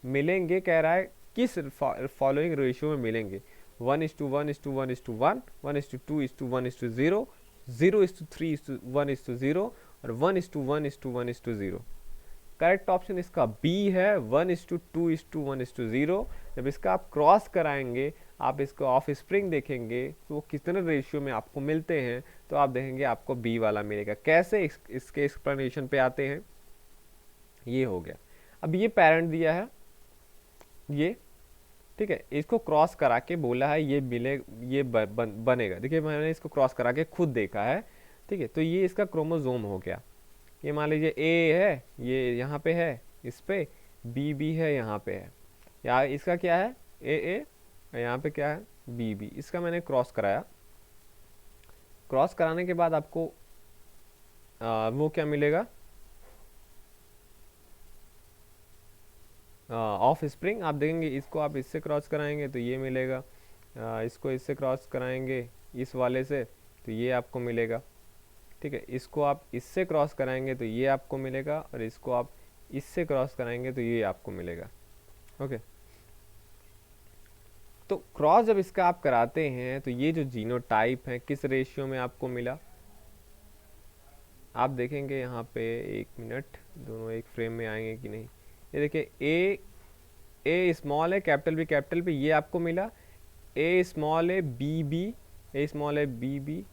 मिलेंगे, कह रहा है किस फॉलोइंग रेशियो में मिलेंगे, 1:1:1:1, 1:2:1:0, 0:3:1:0 और 1:1:1:0। करेक्ट ऑप्शन इसका बी है, 1:2:1:0। जब इसका आप क्रॉस कराएंगे, आप इसको ऑफ स्प्रिंग देखेंगे तो वो कितने रेशियो में आपको मिलते हैं, तो आप देखेंगे आपको बी वाला मिलेगा। कैसे, इसके एक्सप्लेनेशन पे आते हैं। ये हो गया। अब ये पेरेंट दिया है, ये ठीक है, इसको क्रॉस करा के बोला है ये मिले, ये बनेगा। देखिए मैंने इसको क्रॉस करा के खुद देखा है, ठीक है। तो ये इसका क्रोमोसोम हो गया। ये मान लीजिए ए है, ये यहाँ पे है, इस पे बी है, यहाँ पे है, या इसका क्या है ए, यहाँ पे क्या है बी। इसका मैंने क्रॉस कराया। क्रॉस कराने के बाद आपको वो क्या मिलेगा, ऑफ स्प्रिंग। आप देखेंगे इसको आप इससे क्रॉस कराएंगे तो ये मिलेगा, इसको इससे क्रॉस कराएंगे इस वाले से तो ये आपको मिलेगा, ठीक है। इसको आप इससे क्रॉस कराएंगे तो ये आपको मिलेगा, और इसको आप इससे क्रॉस कराएंगे तो ये आपको मिलेगा, ओके। तो क्रॉस जब इसका आप कराते हैं तो ये जो जीनोटाइप है किस रेशियो में आपको मिला, आप देखेंगे यहाँ पे, एक मिनट, दोनों एक फ्रेम में आएंगे कि नहीं। ये देखिए ए स्मॉल है, कैपिटल बी, ये आपको मिला। ए स्मॉल है, बी, ए स्मॉल है, बी,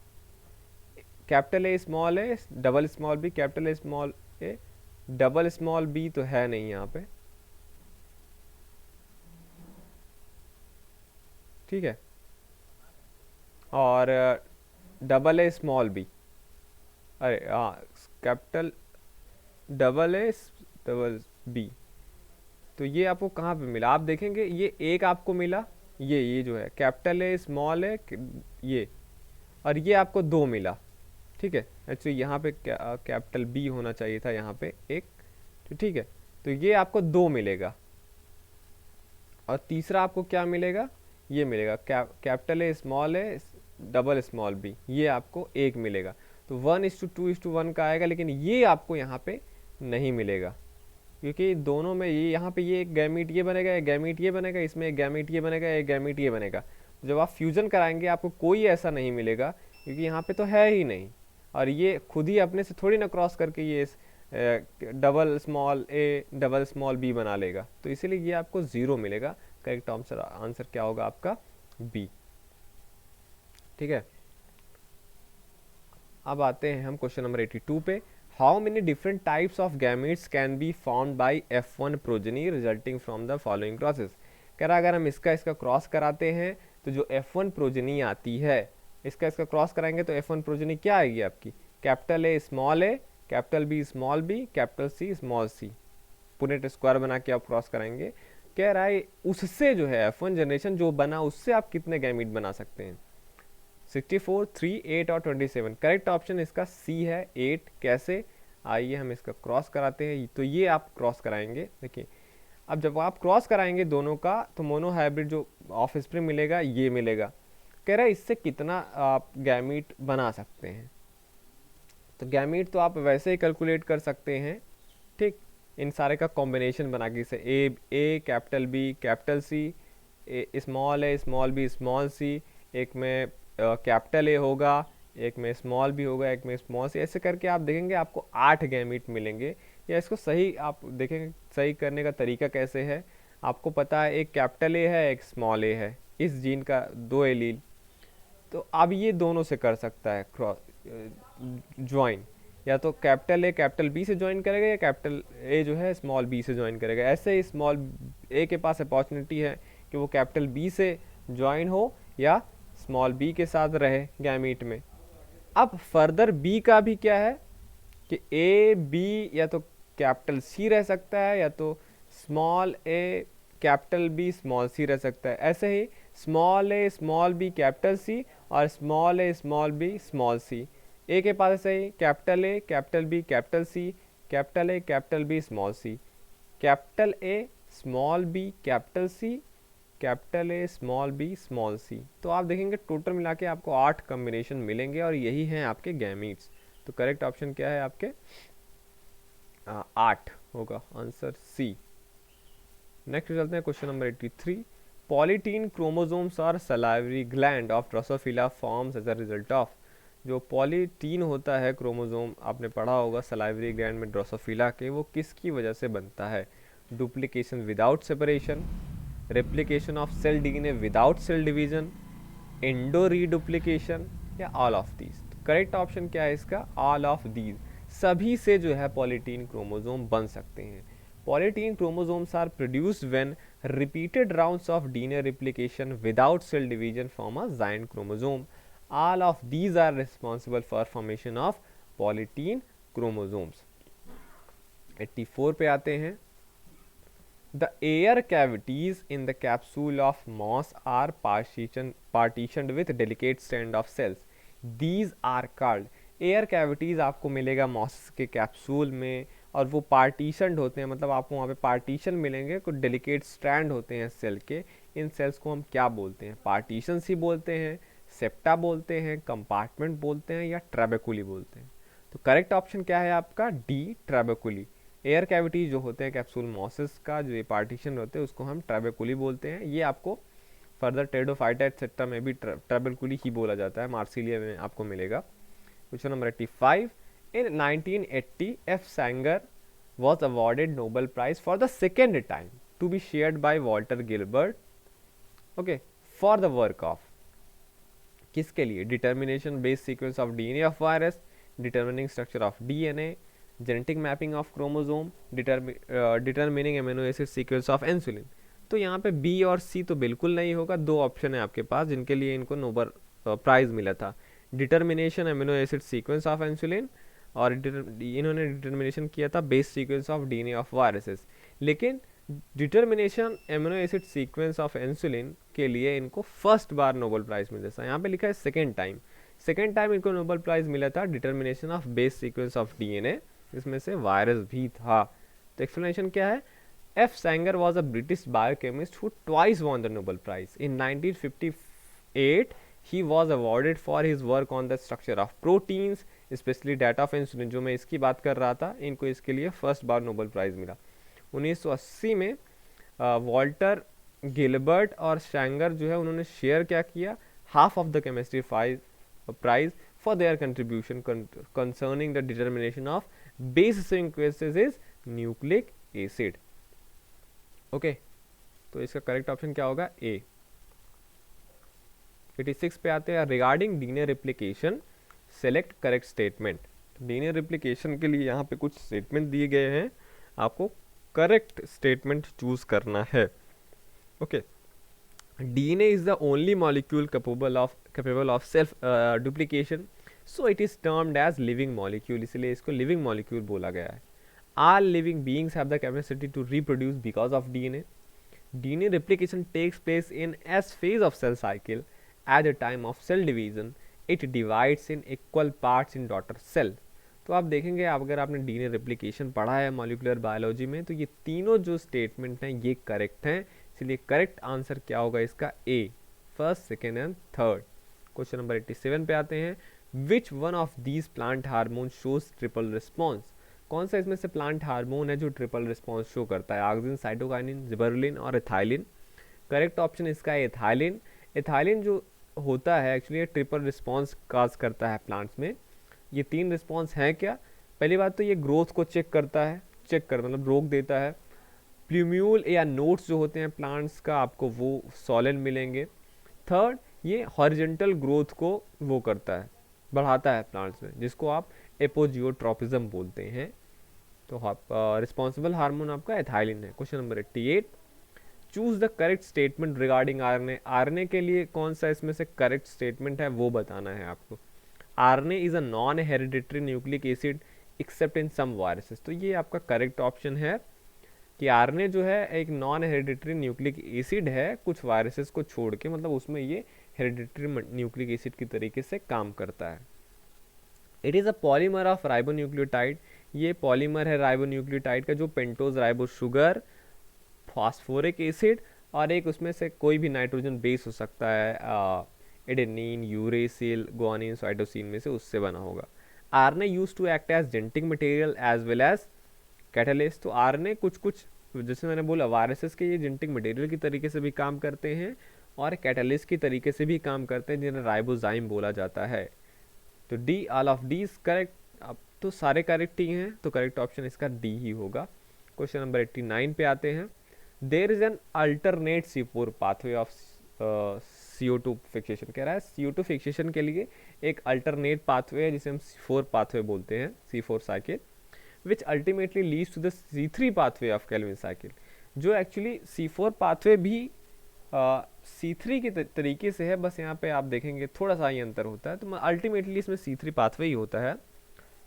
कैपिटल ए स्मॉल है, double small B, capital A small A, double small B तो है नहीं यहाँ पे, ठीक है। और डबल ए स्मॉल बी, अरे हाँ, capital double A double B, तो ये आपको कहाँ पे मिला, आप देखेंगे ये एक आपको मिला, ये जो है कैपिटल ए स्मॉल ए ये, और ये आपको 2 मिला, ठीक है। एक्चुअली यहाँ पे कैपिटल बी होना चाहिए था यहाँ पे एक, तो ठीक है, तो ये आपको 2 मिलेगा। और तीसरा आपको क्या मिलेगा, ये मिलेगा capital A double small B, ये आपको 1 मिलेगा। तो 1:2:1 का आएगा, लेकिन ये आपको यहाँ पे नहीं मिलेगा, क्योंकि दोनों में ये यहाँ पे ये एक गैमीट ये बनेगा, एक गैमीट ये बनेगा, इसमें एक गैमीट ये बनेगा, एक गैमीट ये बनेगा। जब आप फ्यूजन कराएंगे आपको कोई ऐसा नहीं मिलेगा, क्योंकि यहाँ पे तो है ही नहीं, और ये खुद ही अपने से थोड़ी ना क्रॉस करके ये double small A double small B बना लेगा, तो इसीलिए ये आपको 0 मिलेगा। करेक्ट आंसर क्या होगा आपका, बी, ठीक है। अब आते हैं हम क्वेश्चन नंबर 82 पे। How many different types of gametes can be found by F1 progeny resulting from the following crosses. कह रहा अगर हम इसका क्रॉस कराते हैं तो जो F1 प्रोजेनी आती है, इसका क्रॉस कराएंगे तो F1 प्रोजेनी क्या आएगी आपकी, capital A, capital B, small B, capital C, small C, Punnett square बना के आप क्रॉस कराएंगे। कह रहा है उससे जो है F1 जनरेशन जो बना उससे आप कितने गैमीट बना सकते हैं, 64, 3, 8 और 27। करेक्ट ऑप्शन इसका सी है, 8। कैसे, आइए हम इसका क्रॉस कराते हैं। तो ये आप क्रॉस कराएंगे, देखिए अब जब आप क्रॉस कराएंगे दोनों का तो मोनो हाइब्रिड जो ऑफ स्प्रिंग मिलेगा ये मिलेगा। कह रहा है इससे कितना आप गैमीट बना सकते हैं, तो गैमीट तो आप वैसे ही कैलकुलेट कर सकते हैं, ठीक, इन सारे का कॉम्बिनेशन बना के, इसे A capital B capital C, small A small B small C, एक में कैपिटल ए होगा, एक में स्मॉल बी होगा, एक में स्मॉल सी, ऐसे करके आप देखेंगे आपको 8 गैमीट मिलेंगे। या इसको सही आप देखेंगे सही करने का तरीका कैसे है, आपको पता है एक कैपिटल ए है एक स्मॉल ए है, इस जीन का 2 एलील, तो अब ये दोनों से कर सकता है ज्वाइन, या तो कैपिटल ए कैपिटल बी से ज्वाइन करेगा, या कैपिटल ए जो है स्मॉल बी से ज्वाइन करेगा। ऐसे ही स्मॉल ए के पास अपॉर्चुनिटी है कि वो कैपिटल बी से ज्वाइन हो या स्मॉल बी के साथ रहे गैमीट में। अब फर्दर बी का भी क्या है कि ए बी या तो कैपिटल सी रह सकता है, या तो small A capital B small C रह सकता है। ऐसे ही small A small B capital C और small A small B small C. A के पास ऐसे ही capital A capital B capital C, capital A capital B small C, capital A small B capital C, capital A small B small C. तो आप देखेंगे total मिला के आपको 8 कॉम्बिनेशन मिलेंगे, और यही हैं आपके गैमीट्स। तो करेक्ट ऑप्शन क्या है आपके, 8 होगा आंसर सी। नेक्स्ट चलते हैं question number 83। Polytene chromosomes are salivary gland of Drosophila forms as a result of. जो पॉलीटीन होता है क्रोमोसोम, आपने पढ़ा होगा सलाइवरी ग्लैंड में ड्रोसोफिला के, वो किसकी वजह से बनता है, duplication without separation, replication of cell DNA without cell division, endo reduplication, या all of these. Correct option क्या है इसका, ऑल ऑफ दीज, सभी से जो है पॉलीटीन क्रोमोसोम बन सकते हैं। Polytene chromosomes are produced when repeated rounds of DNA replication without cell division form a giant chromosome. All of these are responsible for formation of polytene chromosomes. 84 पे आते हैं। The air cavities in the capsule of moss are partitioned with delicate strand of cells. These are called air cavities आपको मिलेगा moss के capsule में, और वो partitioned होते हैं, मतलब आपको वहाँ पे पार्टीशन मिलेंगे, कुछ डेलिकेट स्ट्रैंड होते हैं सेल के। इन सेल्स को हम क्या बोलते हैं, पार्टीशंस ही बोलते हैं, सेप्टा बोलते हैं, कंपार्टमेंट बोलते हैं, या ट्रैबेकुली बोलते हैं। तो करेक्ट ऑप्शन क्या है आपका, डी ट्रैबेकुली। एयर कैविटी जो होते हैं कैप्सूल मॉसिस का जो ये पार्टीशन होते हैं उसको हम ट्रैबेकुली बोलते हैं। ये आपको फर्दर टेरिडोफाइटा एक्सेट्रा में भी ट्रैबेकुली ही बोला जाता है, मार्सिलिया में आपको मिलेगा। Question number 85. In 1980, F. Sanger was awarded Nobel Prize for the second time, to be shared by Walter Gilbert. Okay, for the work of किसके लिए, determination based sequence of DNA of virus, determining structure of DNA, genetic mapping of chromosome, determining amino acid sequence of insulin. तो यहाँ पे B और C तो बिल्कुल नहीं होगा, 2 ऑप्शन है आपके पास जिनके लिए इनको नोबल प्राइज मिला था। Determination amino acid sequence of insulin, और इन्होंने डिटर्मिनेशन किया था base sequence of DNA of viruses. लेकिन determination amino acid sequence of insulin के लिए इनको फर्स्ट बार नोबेल प्राइज मिला था। यहाँ पे लिखा है सेकेंड टाइम इनको नोबेल प्राइज मिला था determination of base sequence of DNA, इसमें से वायरस भी था। तो एक्सप्लेनेशन क्या है? F Sanger was a British biochemist who twice won the Nobel prize. In 1958 he was awarded for his work on the structure of proteins, especially that of insulin। जो मैं इसकी बात कर रहा था, इनको इसके लिए फर्स्ट बार नोबेल प्राइज मिला। 1980 में वॉल्टर गिलबर्ट और शैंगर जो है उन्होंने शेयर क्या किया, half of the chemistry prize for their contribution concerning the determination of base sequences is nucleic acid. Okay, तो इसका करेक्ट ऑप्शन क्या होगा? ए। 86 पे आते हैं, regarding DNA replication select correct statement. DNA replication के लिए यहाँ पे कुछ स्टेटमेंट दिए गए हैं, आपको करेक्ट स्टेटमेंट चूज करना है। Okay, DNA is the only molecule capable of self duplication, so it is termed as living molecule, इसलिए इसको लिविंग मॉलिक्यूल बोला गया है। All living beings have the capacity to reproduce because of DNA. DNA replication takes place in S phase of cell cycle. At the time of cell division, it divides in equal parts in daughter cell. तो आप देखेंगे, अगर आपने DNA replication पढ़ा है molecular biology में, तो ये तीनों जो स्टेटमेंट हैं ये करेक्ट हैं, इसलिए करेक्ट आंसर क्या होगा इसका? A, first, second and third. Question number 87 पे आते हैं, which one of these plant hormone shows triple response? कौन सा इसमें से प्लांट हार्मोन है जो ट्रिपल रिस्पॉन्स शो करता है? ऑक्सिन, साइटोकाइनिन, जिबरेलिन और एथाइलिन। करेक्ट ऑप्शन इसका है एथाइलिन। एथाइलिन जो होता है एक्चुअली ट्रिपल रिस्पॉन्स काज करता है प्लांट्स में। ये तीन रिस्पॉन्स हैं क्या? पहली बात तो ये ग्रोथ को चेक करता है, मतलब रोक देता है। प्ल्यूम्यूल या नोट्स जो होते हैं प्लांट्स का, आपको वो सॉलिन मिलेंगे। थर्ड, ये हॉरिजेंटल ग्रोथ को वो करता है, बढ़ाता है प्लांट्स में, जिसको आप एपोजियोट्रोपिज्म बोलते हैं। तो रिस्पॉन्सिबल हार्मोन आपका एथाइलिन है। Question number 88, choose the correct statement regarding RNA. RNA के लिए कौन सा इसमें से करेक्ट स्टेटमेंट है वो बताना है आपको। RNA is a non hereditary nucleic acid except in some viruses. तो ये आपका करेक्ट ऑप्शन है कि आरएनए जो है एक नॉन हेरिडिटरी न्यूक्लिक एसिड है, कुछ वायरसेस को छोड़ के, मतलब उसमें ये हेरिडिटरी न्यूक्लिक एसिड की तरीके से काम करता है। It is a polymer of ribonucleotide. ये पॉलीमर है राइबोन्यूक्लियोटाइड का, जो pentose ribo sugar, phosphoric acid और एक उसमें से कोई भी नाइट्रोजन बेस हो सकता है, एडेनिन, यूरेसिल, गुआनिन, साइटोसिन में से उससे बना होगा। RNA used to act as genetic material as well as catalyst. तो आरएनए कुछ जैसे मैंने बोला वायरसेस के ये जेनेटिक मटेरियल की तरीके से भी काम करते हैं और कैटलिस्ट की तरीके से भी काम करते हैं, जिन्हें राइबोजाइम बोला जाता है। तो D, all of the is correct. अब तो सारे करेक्ट ही हैं, तो करेक्ट ऑप्शन इसका डी ही होगा। क्वेश्चन नंबर 89 पे आते हैं, there is an alternate C4 pathway of CO2 fixation. कह रहा है CO2 फिक्सेशन के लिए एक अल्टरनेट पाथवे है जिसे हम C4 पाथवे बोलते हैं, C4 cycle, which ultimately leads to the C3 pathway of Calvin cycle. जो एक्चुअली C4 पाथवे भी C3 के तरीके से है, बस यहाँ पे आप देखेंगे थोड़ा सा ही अंतर होता है। तो अल्टीमेटली इसमें C3 पाथवे ही होता है,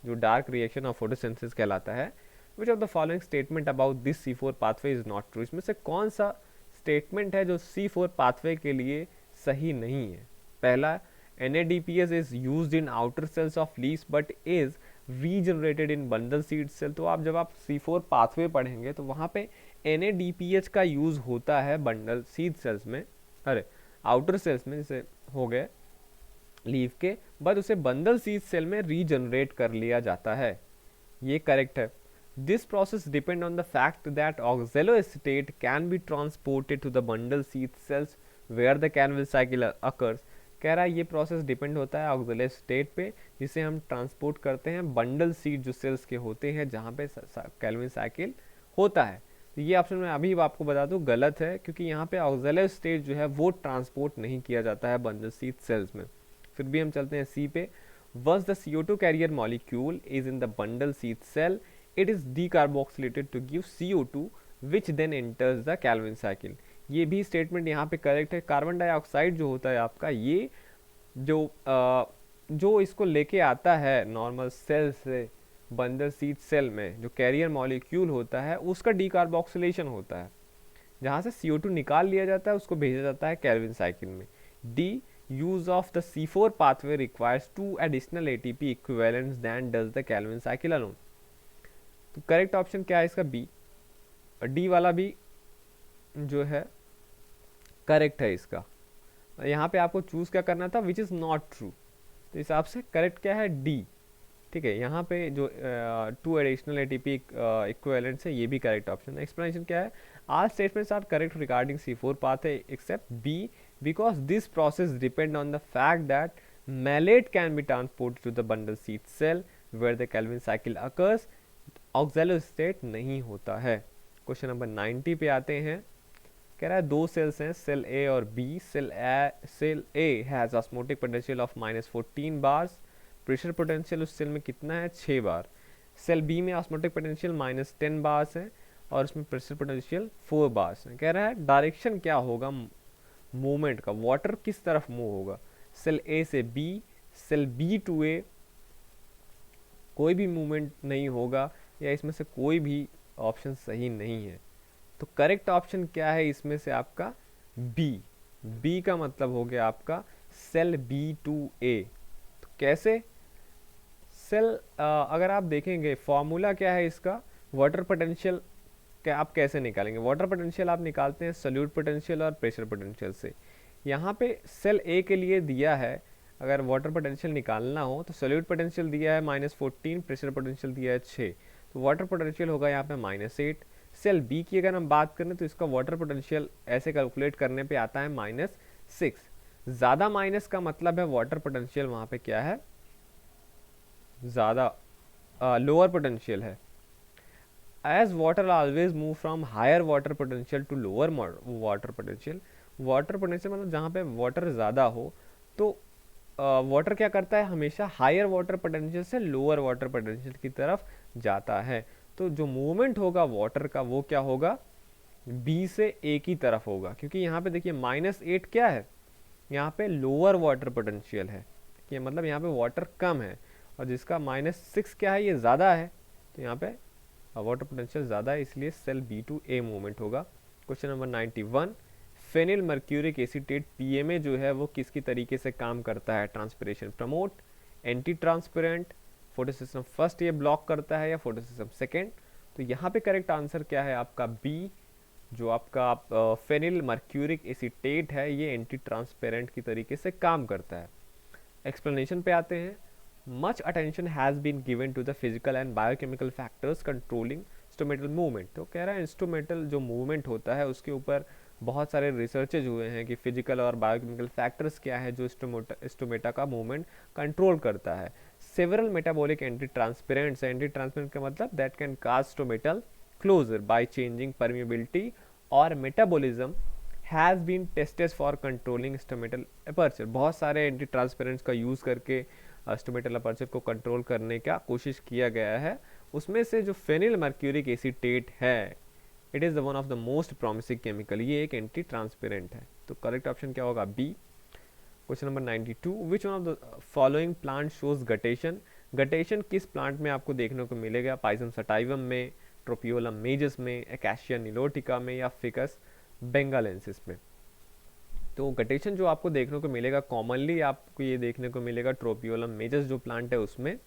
जो डार्क रिएक्शन ऑफ फोटोसिंथेसिस कहलाता है। Which of the following statement about this C4 pathway is not true. इसमें से कौन सा स्टेटमेंट है जो C4 पाथवे के लिए सही नहीं है? पहला, NADPS is used in outer cells of leaves but is regenerated in bundle sheath cell. तो आप जब आप C4 पाथवे पढ़ेंगे तो वहाँ पे NADPH का यूज होता है बंडल सीड सेल्स में, अरे आउटर सेल्स में, जैसे हो गए लीव के, बट उसे बंडल सीड सेल में रीजनरेट कर लिया जाता है। ये करेक्ट है। This process depend on the fact that oxaloacetate can be transported to the bundle sheath cells where the Calvin cycle occurs. कह रहा है ये प्रोसेस डिपेंड होता है ऑक्सैलोएसिटेट पे, जिसे हम ट्रांसपोर्ट करते हैं बंडल सीड जो सेल्स के होते हैं जहाँ पे कैल्विन साइकिल होता है। तो ये ऑप्शन मैं अभी आपको बता दूं गलत है, क्योंकि यहाँ पे ऑक्सैलोएसिटेट जो है वो ट्रांसपोर्ट नहीं किया जाता है बंडल सीड सेल्स में। फिर भी हम चलते हैं सी पे। Once the CO2 carrier molecule is in the bundle sheath cell, it is decarboxylated to give CO2 which then enters the Calvin cycle. ये भी स्टेटमेंट यहाँ पे करेक्ट है। कार्बन डाइऑक्साइड जो होता है आपका, ये जो इसको लेके आता है नॉर्मल सेल से बंडल सीड सेल में जो कैरियर मॉलिक्यूल होता है उसका डीकार्बोक्सिलेशन होता है, जहाँ से CO2 निकाल लिया जाता है, उसको भेजा जाता है कैल्विन साइकिल में। D, use of the C4 pathway requires 2 additional ATP equivalents than does the Calvin cycle alone। तो करेक्ट ऑप्शन क्या है इसका? बी। डी वाला भी जो है करेक्ट है इसका। यहाँ पे आपको चूज क्या करना था, विच इज़ नॉट ट्रू। तो इस हिसाब से करेक्ट क्या है? डी। ठीक है, यहाँ पे जो 2 एडिशनल एटीपी इक्विवेलेंट्स है, ये भी करेक्ट ऑप्शन है। एक्सप्लेनेशन क्या है? All statements are correct regarding C4 pathway except B because this process depend on the fact that malate can be transported to the bundle seed cell where the Calvin cycle occurs। Oxalo state नहीं होता है। Question number 90 पे आते हैं। कह रहा है दो सेल्स हैं, सेल ए और B. Cell A has osmotic potential of -14 bars. Pressure potential उस सेल में कितना है? 6 बार। सेल बी में ऑस्मोटिक पोटेंशियल -10 बार्स है और उसमें प्रेशर पोटेंशियल 4 बार्स है। कह रहा है डायरेक्शन क्या होगा मूवमेंट का, वाटर किस तरफ मूव होगा? सेल ए से बी, सेल बी टू ए, कोई भी मूवमेंट नहीं होगा, या इसमें से कोई भी ऑप्शन सही नहीं है। तो करेक्ट ऑप्शन क्या है इसमें से? आपका बी। बी का मतलब हो गया आपका सेल बी टू ए। तो कैसे? सेल अगर आप देखेंगे फॉर्मूला क्या है इसका, वाटर पोटेंशियल क्या आप कैसे निकालेंगे? वाटर पोटेंशियल आप निकालते हैं सोल्यूट पोटेंशियल और प्रेशर पोटेंशियल से। यहाँ पे सेल ए के लिए दिया है, अगर वाटर पोटेंशियल निकालना हो तो सोल्यूट पोटेंशियल दिया है -14, प्रेशर पोटेंशियल दिया है 6, तो वाटर पोटेंशियल होगा यहाँ पे -8। सेल बी की अगर हम बात करें तो इसका वाटर पोटेंशियल ऐसे कैलकुलेट करने पे आता है -6। ज़्यादा माइनस का मतलब है वाटर पोटेंशियल वहाँ पे क्या है? ज़्यादा लोअर पोटेंशियल है। As water always move from higher water potential to lower water potential. Water potential मतलब जहाँ पे वाटर ज़्यादा हो, तो वाटर क्या करता है? हमेशा हायर वाटर पोटेंशियल से लोअर वाटर पोटेंशियल की तरफ जाता है। तो जो मूवमेंट होगा वाटर का वो क्या होगा? बी से ए की तरफ होगा, क्योंकि यहाँ पे देखिए -8 क्या है? यहाँ पे लोअर वाटर पोटेंशियल है, कि मतलब यहाँ पे वाटर कम है, और जिसका -6 क्या है? ये ज़्यादा है, तो यहाँ पे वाटर पोटेंशियल ज़्यादा है, इसलिए cell B to A movement होगा। Question number 91, phenyl mercuric acetate PMA जो है वो किसकी तरीके से काम करता है? Transpiration promote, anti transparent, photosystem first ये ब्लॉक करता है, या फोटोसिस्टम सेकेंड? तो यहाँ पे करेक्ट आंसर क्या है आपका? बी। जो आपका फेनिल मर्क्यूरिक एसीटेट है ये एंटी ट्रांसपेरेंट की तरीके से काम करता है। एक्सप्लेनेशन पे आते हैं। Much attention has been given to the physical and biochemical factors controlling instrumental movement. तो कह रहा है इंस्ट्रूमेंटल जो मूवमेंट होता है उसके ऊपर बहुत सारे रिसर्चेज हुए हैं कि फिजिकल और बायोकेमिकल फैक्टर्स क्या है जो इंस्ट्रूमेटा का मूवमेंट कंट्रोल करता है। Several metabolic anti transpirants, anti transpirant का मतलब that can cause instrumental closure by changing permeability और metabolism has been tested for controlling instrumental aperture. बहुत सारे एंटी ट्रांसपेरेंट्स का यूज़ करके इंस्ट्रूमेटल अपर्चर को कंट्रोल करने का कोशिश किया गया है। उसमें से जो फेनिल मर्क्यूरिक एसीटेट है, it is the one of the most promising chemical, ये एक एंटी ट्रांसपेरेंट है। तो करेक्ट ऑप्शन क्या होगा? B. Question number 92, which one of the following plant shows guttation. Guttation किस प्लांट में आपको देखने को मिलेगा? पाइजम सटाइवम में, ट्रोपियोलम मेजस में, एकाशिया निलोटिका में, या फिकस बेंगालेंसिस में? तो गटेशन जो आपको देखने को मिलेगा कॉमनली आपको ये देखने को मिलेगा ट्रोपियोलम मेजस जो प्लांट है उसमें।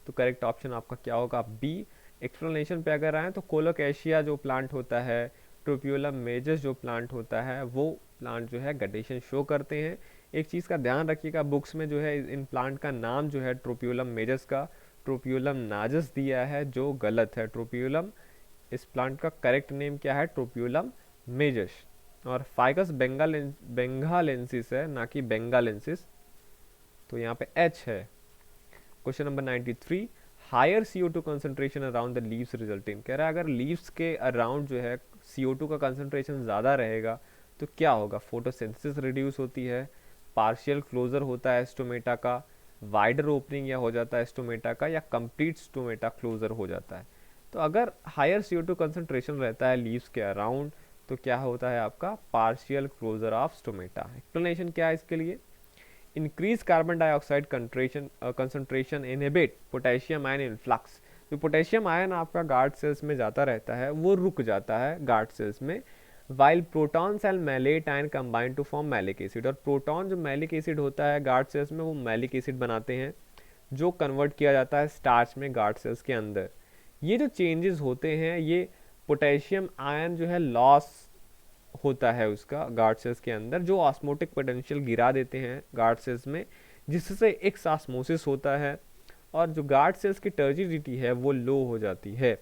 तो करेक्ट ऑप्शन आपका क्या होगा? बी। एक्सप्लेनेशन पे अगर आए तो कोलोकेशिया जो प्लांट होता है, ट्रोपियोलम मेजस जो प्लांट होता है, वो प्लांट जो है गटेशन शो करते हैं। एक चीज़ का ध्यान रखिएगा, बुक्स में जो है इन प्लांट का नाम जो है ट्रोपियोलम मेजस का ट्रोपियोलम नाजस दिया है, जो गलत है। ट्रोपियोलम, इस प्लांट का करेक्ट नेम क्या है? ट्रोपियोलम मेजस। और फाइकस बेंगालेंसिस है, ना कि बेंगालेंसिस, तो यहाँ पे एच है। Question number 93, higher CO2 concentration around the leaves result in. कह रहा है अगर लीव्स के अराउंड जो है CO2 का कंसंट्रेशन ज़्यादा रहेगा तो क्या होगा? फोटोसिंथेसिस रिड्यूस होती है, पार्शियल क्लोजर होता है स्टोमेटा का, वाइडर ओपनिंग या हो जाता है स्टोमेटा का, या कंप्लीट स्टोमेटा क्लोजर हो जाता है। तो अगर हायर CO2 कंसंट्रेशन रहता है लीव्स के अराउंड तो क्या होता है आपका? Partial closure of stomata. Explanation क्या है इसके लिए? Increase carbon dioxide concentration inhibit potassium ion influx. जो पोटेशियम आयन आपका गार्ड सेल्स में जाता रहता है वो रुक जाता है गार्ड सेल्स में, while protons and malate ion combine to form malic acid. और प्रोटॉन जो मैलिक एसिड होता है गार्ड सेल्स में वो मैलिक एसिड बनाते हैं जो कन्वर्ट किया जाता है स्टार्च में गार्ड सेल्स के अंदर। ये जो चेंजेस होते हैं ये पोटेशियम आयन जो है लॉस होता है उसका गार्ड सेल्स के अंदर, जो ऑस्मोटिक पोटेंशियल गिरा देते हैं गार्ड सेल्स में, जिससे एक ऑस्मोसिस होता है और जो गार्ड सेल्स की टर्जिडिटी है वो लो हो जाती है,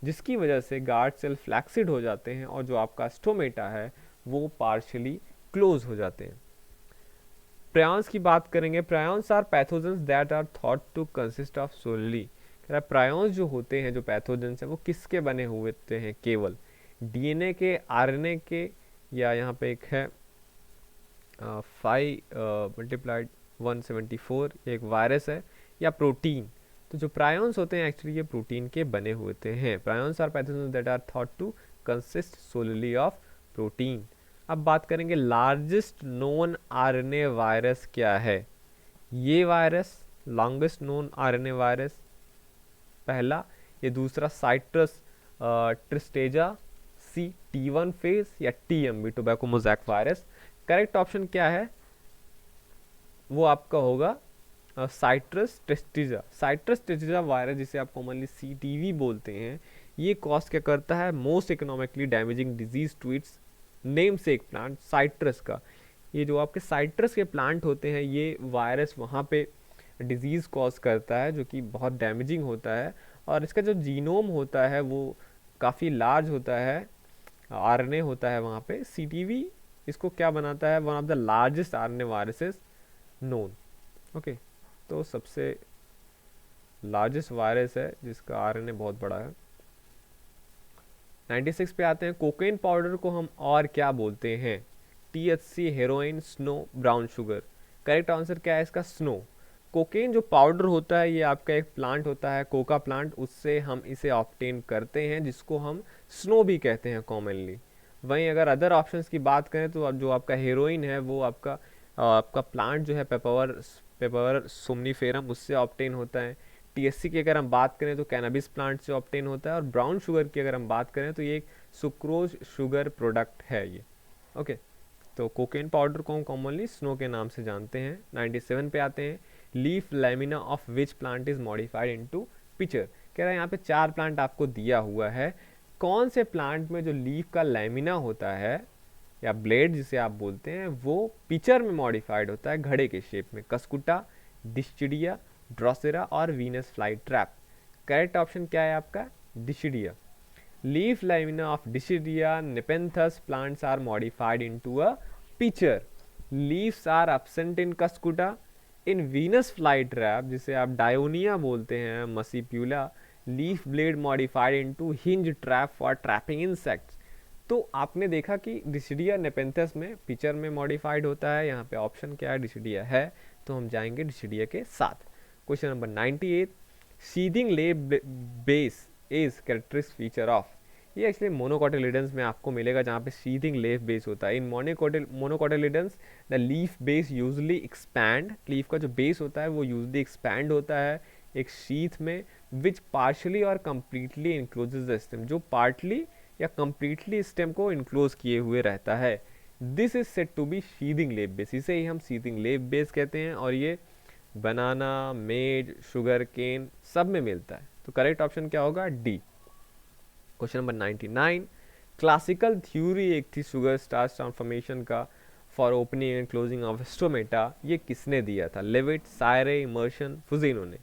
जिसकी वजह से गार्ड सेल फ्लैक्सिड हो जाते हैं और जो आपका स्टोमेटा है वो पार्शियली क्लोज हो जाते हैं। प्रायॉन्स की बात करेंगे। Prions are pathogens that are thought to consist of solely. Prions जो होते हैं, जो पैथोजेंस हैं, वो किसके बने हुए होते हैं? केवल डीएनए के, आरएनए के, या यहाँ पे एक है 5 × 174 एक वायरस है, या प्रोटीन। तो जो प्रायॉन्स होते हैं एक्चुअली ये प्रोटीन के बने होते हैं। Prions are pathogens that are thought to consist solely of protein. अब बात करेंगे लार्जेस्ट नोन आरएनए वायरस क्या है। ये virus longest known RNA virus पहला, ये दूसरा साइट्रस ट्रिस्टेजा सी T1 फेज, या TMV tobacco mosaic virus. Correct option क्या है? वो आपका होगा साइट्रस ट्रिस्टेजा। साइट्रस ट्रिस्टेजा वायरस, जिसे आप कॉमनली CTV बोलते हैं, ये कॉज क्या करता है? Most economically damaging disease to its name से एक प्लांट साइट्रस का। ये जो आपके साइट्रस के प्लांट होते हैं ये वायरस वहाँ पे डिजीज़ कॉज करता है जो कि बहुत डैमेजिंग होता है, और इसका जो जीनोम होता है वो काफ़ी लार्ज होता है, आरएनए होता है वहाँ पे। CTV इसको क्या बनाता है? One of the largest RNA viruses known. Okay, तो सबसे लार्जेस्ट वायरस है जिसका आरएनए बहुत बड़ा है। 96 पे आते हैं। कोकेन पाउडर को हम और क्या बोलते हैं? THC, heroin, snow, brown sugar. Correct answer क्या है इसका? स्नो। कोकेन जो पाउडर होता है ये आपका एक प्लांट होता है, कोका प्लांट, उससे हम इसे ऑब्टेन करते हैं, जिसको हम स्नो भी कहते हैं कॉमनली। वहीं अगर अदर ऑप्शंस की बात करें तो अब जो आपका हेरोइन है वो आपका प्लांट जो है पेपर सोमनीफेरम, उससे ऑब्टेन होता है। THC की अगर हम बात करें तो कैनबिस प्लांट से ऑब्टेन होता है, और ब्राउन शुगर की अगर हम बात करें तो ये एक सुक्रोज शुगर प्रोडक्ट है ये। ओके, तो कोकेन पाउडर को हम कॉमनली स्नो के नाम से जानते हैं। 97 पे आते हैं। Leaf lamina of which plant is modified into pitcher. कह रहा है यहाँ पे 4 प्लांट आपको दिया हुआ है, कौन से प्लांट में जो लीफ का लैमिना होता है या ब्लेड जिसे आप बोलते हैं वो पिचर में मॉडिफाइड होता है घड़े के शेप में? कस्कुटा, डिस्चिडिया, ड्रोसेरा और Venus fly trap. Correct option क्या है आपका? Dischidia. Leaf lamina of Dischidia Nepenthes plants are modified into a pitcher. Leaves are absent in Cuscuta. In Venus fly trap, जिसे आप डायोनिया बोलते हैं, muscipula, leaf blade modified into hinge trap for trapping insects. तो आपने देखा कि डिस्चिडिया नेपेंथस में picture में मॉडिफाइड होता है, यहाँ पे ऑप्शन क्या है? डिस्चिडिया है, तो हम जाएंगे डिस्चिडिया के साथ। Question number 98। सीदिंग lab base is characteristic feature of. ये एक्चुअली मोनोकोटिलिडन्स में आपको मिलेगा जहाँ पे सीदिंग लीफ बेस होता है। In monocotyledons the leaf base usually expand. Leaf का जो बेस होता है वो यूजली एक्सपैंड होता है एक शीथ में, विच पार्शली और कम्प्लीटली इनक्लोजेज द स्टेम, जो पार्टली या कम्प्लीटली स्टेम को इनक्लोज किए हुए रहता है। This is said to be sheathing leaf base. इसे ही हम सीदिंग लेब बेस कहते हैं, और ये बनाना, मेज, शुगर केन सब में मिलता है। तो करेक्ट ऑप्शन क्या होगा? D. Question number 99। Classical theory एक थी शुगर स्टार्च ट्रांसफॉर्मेशन का for opening and closing of stomata. ये किसने दिया था? लेविट, सायरे, इमर्शन, फुजीनो ने।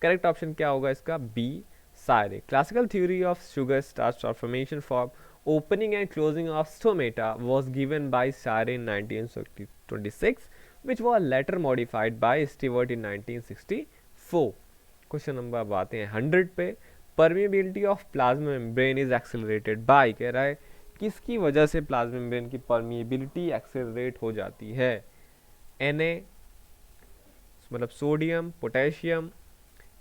करेक्ट ऑप्शन क्या होगा इसका? B, Sayre. Classical theory of sugar starch transformation for opening and closing of stomata was given by Saire in 1926, which was later modified by Stewart in 1964. Question number अब आते हैं 100 पे। Permeability of plasma membrane is accelerated by. कह रहा है किसकी वजह से प्लाज्मा मेम्ब्रेन की परमिएबिलिटी एक्सेलरेट हो जाती है? Na, मतलब सोडियम, पोटेशियम,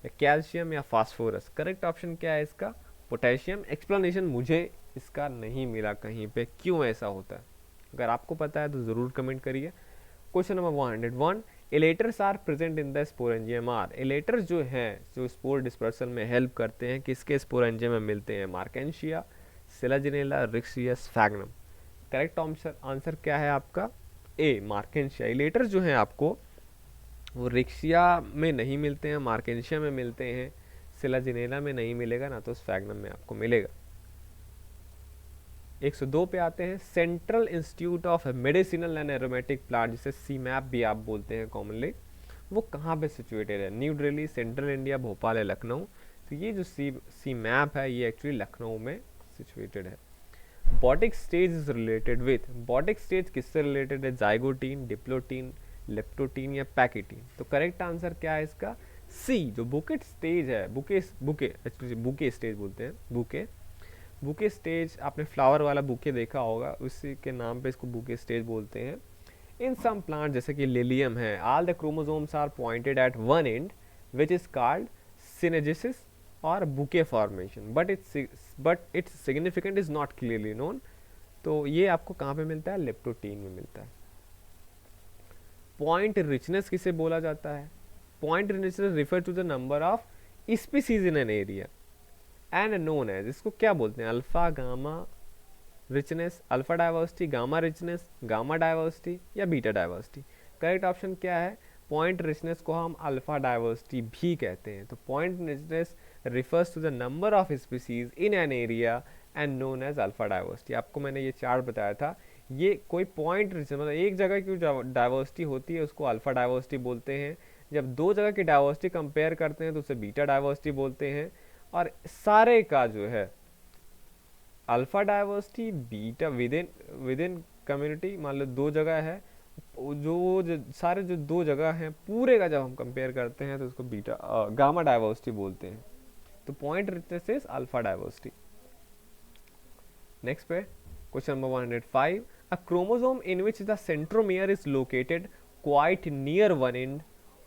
या कैल्शियम, या फास्फोरस। करेक्ट ऑप्शन क्या है इसका? पोटेशियम। एक्सप्लेनेशन मुझे इसका नहीं मिला कहीं पे, क्यों ऐसा होता है? अगर आपको पता है तो ज़रूर कमेंट करिए। Question number 101। Elaters are present in the sporangium elaters जो हैं जो स्पोर डिस्पर्सल में हेल्प करते हैं किसके स्पोरेंजियम में मिलते हैं, Marchantia, Selaginella, Riccia, sphagnum. Correct answer क्या है आपका ए, मार्केंशिया। एलेटर्स जो हैं आपको वो रिक्सिया में नहीं मिलते हैं, मार्केंशिया में मिलते हैं, सिलाजिनेला में नहीं मिलेगा ना, तो स्फैग्नम में आपको मिलेगा। 102 पे आते हैं, central institute of medicinal and aromatic plant जिसे सीमैप भी आप बोलते हैं कॉमनली, वो कहाँ पे सिचुएटेड है, new Delhi, central India, Bhopal या लखनऊ। तो ये जो सीमैप है ये एक्चुअली लखनऊ में सिचुएटेड है। बॉटिक स्टेज इज रिलेटेड विथ, बॉटिक स्टेज किससे रिलेटेड है, जाइगोटीन, डिप्लोटीन, लेप्टोटीन या पैकेटीन। तो करेक्ट आंसर क्या है इसका, सी, जो बुकेट स्टेज है, बुके स्टेज बोलते हैं, बुके स्टेज, आपने फ्लावर वाला बुके देखा होगा, उसी के नाम पे इसको बुके स्टेज बोलते हैं। इन सम प्लांट जैसे कि लिलियम है, all the chromosomes are pointed at one end which is called synizesis और bouquet formation, but it's significant is not clearly known. तो ये आपको कहाँ पे मिलता है, लेप्टोटीन में मिलता है। पॉइंट रिचनेस किसे बोला जाता है, point richness refer to the number of species in an area and known as, इसको क्या बोलते हैं, alpha gamma richness, alpha diversity, gamma richness, gamma diversity या बीटा डाइवर्सिटी। करेक्ट ऑप्शन क्या है, पॉइंट रिचनेस को हम अल्फा डाइवर्सिटी भी कहते हैं। तो point richness refers to the number of species in an area and known as alpha diversity. आपको मैंने ये चार्ट बताया था, ये कोई पॉइंट रिचनेस मतलब एक जगह की डाइवर्सिटी होती है उसको अल्फा डाइवर्सिटी बोलते हैं, जब दो जगह की डाइवर्सिटी कंपेयर करते हैं तो उसे बीटा डाइवर्सिटी बोलते हैं। और सारे का जो है alpha diversity beta with in community, मान लो दो जगह है, सारे जो दो जगह हैं पूरे का जब हम कंपेयर करते हैं तो उसको बीटा गामा डाइवर्सिटी बोलते हैं। तो point richness is alpha diversity. Next पे question number 105, a chromosome in which the centromere is located quite near one end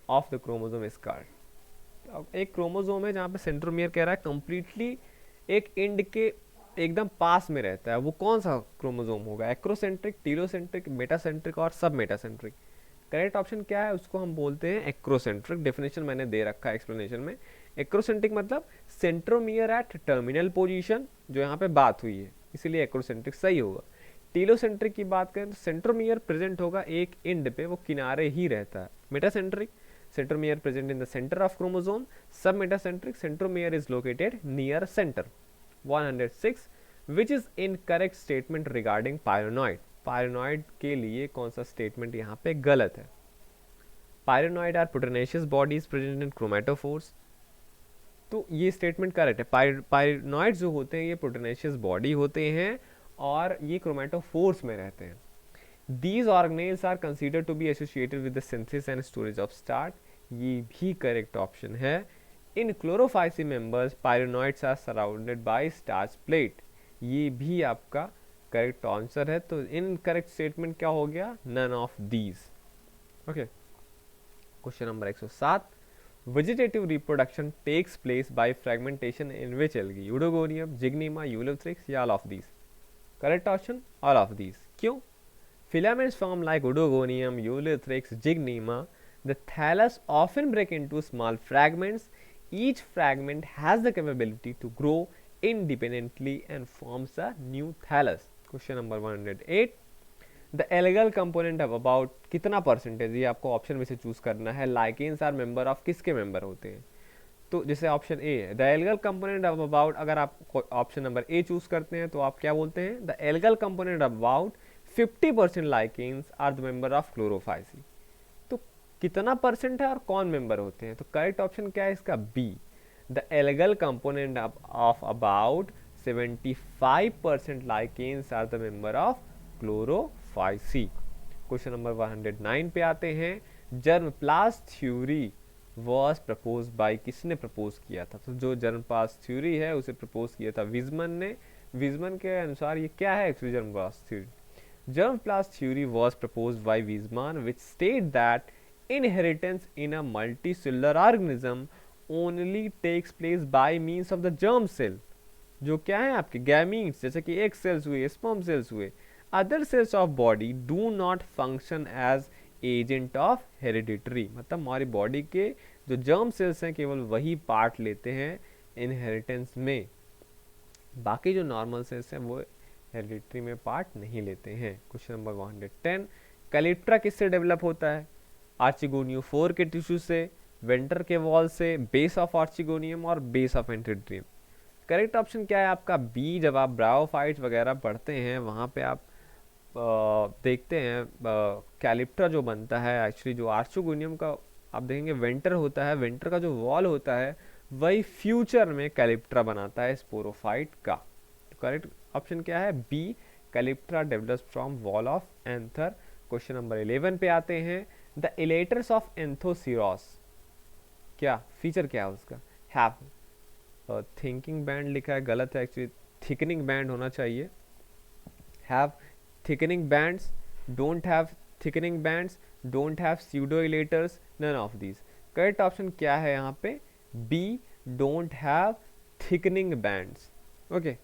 of the chromosome is called. एक क्रोमोसोम है जहाँ पे सेंट्रोमियर कह रहा है कंप्लीटली एक एंड के एकदम पास में रहता है, वो कौन सा क्रोमोसोम होगा, एक्रोसेंट्रिक, टीलोसेंट्रिक, मेटासेंट्रिक और सब मेटासेंट्रिक। करेक्ट ऑप्शन क्या है, उसको हम बोलते हैं एक्रोसेंट्रिक। डेफिनेशन मैंने दे रखा है एक्सप्लेनेशन में। एक्रोसेंट्रिक मतलब सेंट्रोमियर एट टर्मिनल पोजीशन, जो यहाँ पे बात हुई है, इसीलिए एक्रोसेंट्रिक सही होगा। टीलोसेंट्रिक की बात करें तो सेंट्रोमियर प्रेजेंट होगा एक एंड पे, वो किनारे ही रहता है। Metacentric, centromere present in the centre of chromosome. Sub metacentric, centromere is located near centre. 106, which is incorrect statement regarding pyrenoid. Pyrenoid के लिए कौन सा स्टेटमेंट यहाँ पे गलत है, pyrenoid are proteinaceous bodies present in chromatophores. तो ये स्टेटमेंट करेक्ट है, पायरोनॉइड जो होते हैं ये प्रोटेनेशियस बॉडी होते हैं और ये क्रोमेटोफोर्स में रहते हैं। These organelles are considered to be associated with the synthesis and storage of starch. ये भी करेक्ट ऑप्शन है। In Chlorophyceae members pyrenoids are surrounded by starch plate, ये भी आपका करेक्ट आंसर है। तो इन करेक्ट स्टेटमेंट क्या हो गया, none of these. Okay, question number 107, vegetative reproduction takes place by fragmentation in which algae, Oedogonium, Zygnema, Ulothrix या all of these. Correct option all of these. क्यों, filaments form like Oedogonium, Ulithrix, Gygnema. The thallus often break into small fragments. Each fragment has the capability to grow independently and forms a new thallus. Question number 108. The algal component of about कितना percentage, ये आपको option में से choose करना है। Lichens are member of किसके member होते हैं, तो जैसे ऑप्शन ए है the algal component of about, अगर आप ऑप्शन नंबर ए चूज करते हैं तो आप क्या बोलते हैं, the algal component of about 50% lichens are the member of chlorophyceae. तो कितना परसेंट है और कौन मेंबर होते हैं, तो करेक्ट ऑप्शन क्या है इसका, B, the algal component of about 75% lichens are the member of chlorophyceae. Question number 109 पे आते हैं, germplasm theory was propose by, किसने प्रपोज किया था, तो जो जर्मप्लास्ट थ्योरी है उसे प्रपोज किया था विजमन ने। विजमन के अनुसार ये क्या है actually germplast theory, Germplasm theory was proposed by Weizmann, which stated that inheritance in a multicellular organism only takes place by means of the germ cell, जो क्या है आपके गैमीट्स, जैसे कि एग सेल्स हुए, स्पर्म सेल्स हुए। Other cells of body do not function as agent of hereditary, मतलब हमारी बॉडी के जो जर्म सेल्स हैं केवल वही पार्ट लेते हैं इनहेरिटेंस में, बाकी जो नॉर्मल सेल्स हैं वो हेरिडिटरी में पार्ट नहीं लेते हैं। क्वेश्चन नंबर 110, कैलिप्ट्रा किससे डेवलप होता है? आर्चिगोनियोफोर के टिश्यू से, वेंटर के वॉल से, बेस ऑफ आर्चिगोनियम और बेस ऑफ एंटेरोड्रियम। करेक्ट ऑप्शन क्या है आपका बी। जब आप ब्रायोफाइट्स वगैरह पढ़ते हैं वहाँ पे आप देखते हैं कैलिप्ट्रा जो बनता है, एक्चुअली जो आर्चिगोनियम का आप देखेंगे वेंटर होता है, वेंटर का जो वॉल होता है वही फ्यूचर में कैलिप्ट्रा बनाता है स्पोरोफाइट का। तो करेक्ट ऑप्शन क्या है? B, calyptra develops from wall of anther. Question number 11 पे आते हैं, द इलेटर्स ऑफ एंथोसिरोस, क्या फीचर क्या है उसका? हैव थिंकिंग बैंड लिखा है, गलत है एक्चुअली, थिकनिंग बैंड होना चाहिए। Have thickening bands, don't have thickening bands, don't have pseudo elaters, none of these. Correct option क्या है यहाँ पे? B, don't have thickening bands. Okay,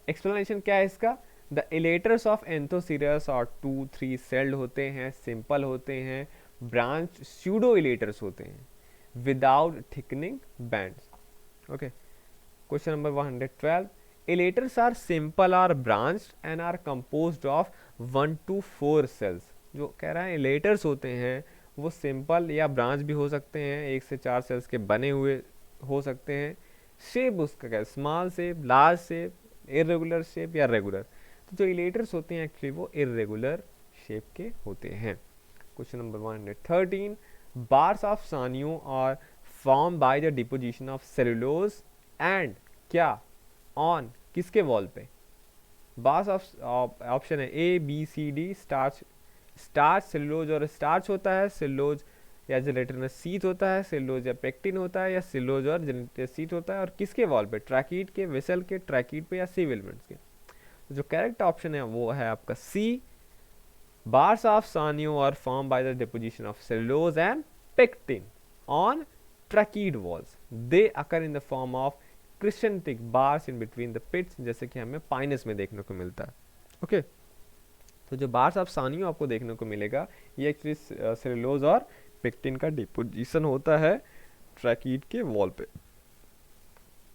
explanation क्या है इसका? द इलेटर्स ऑफ एंथोसिरस और 2-3 सेल्ड होते हैं, सिंपल होते हैं, ब्रांच स्यूडो इलेटर्स होते हैं without thickening bands. Okay, question number 112, elaters are simple are branched and are composed of 1 to 4 cells. जो कह रहा है इलेटर्स होते हैं वो सिंपल या ब्रांच भी हो सकते हैं, 1 से 4 सेल्स के बने हुए हो सकते हैं। शेप उसका क्या है? Small shape, large shape, irregular shape या रेगुलर। तो जो इलेटर्स होते हैं एक्चुअली वो इरेगुलर शेप के होते हैं। Question number 113, bars of Sanio are form by the deposition of cellulose and क्या ऑन किसके वॉल पे? बार्स ऑफ ऑप्शन है A B C D, starch, starch cellulose और स्टार्च होता है, सेलुलोज या जेलेटिनस शीट होता है, सेलुलोज या पेक्टिन होता है, या सेलुलोज और जेलेटिनस शीट होता है, और किसके वॉल पे? ट्रैकीड के, वेसल के, ट्रैकीड पे या सीव एलिमेंट्स के। तो जो करेक्ट ऑप्शन है वो है आपका C, bars of Sanio are form by the deposition of cellulose and pectin on tracheid walls, they occur in the form of crescentic bars in between the pits, जैसे कि हमें पाइनस में देखने को मिलता है। ओके, तो जो बार्स ऑफ सानियो आपको देखने को मिलेगा ये एक्चुअली सेलुलोज और पेक्टिन का डिपोजिशन होता है ट्रैकीड के वॉल पे।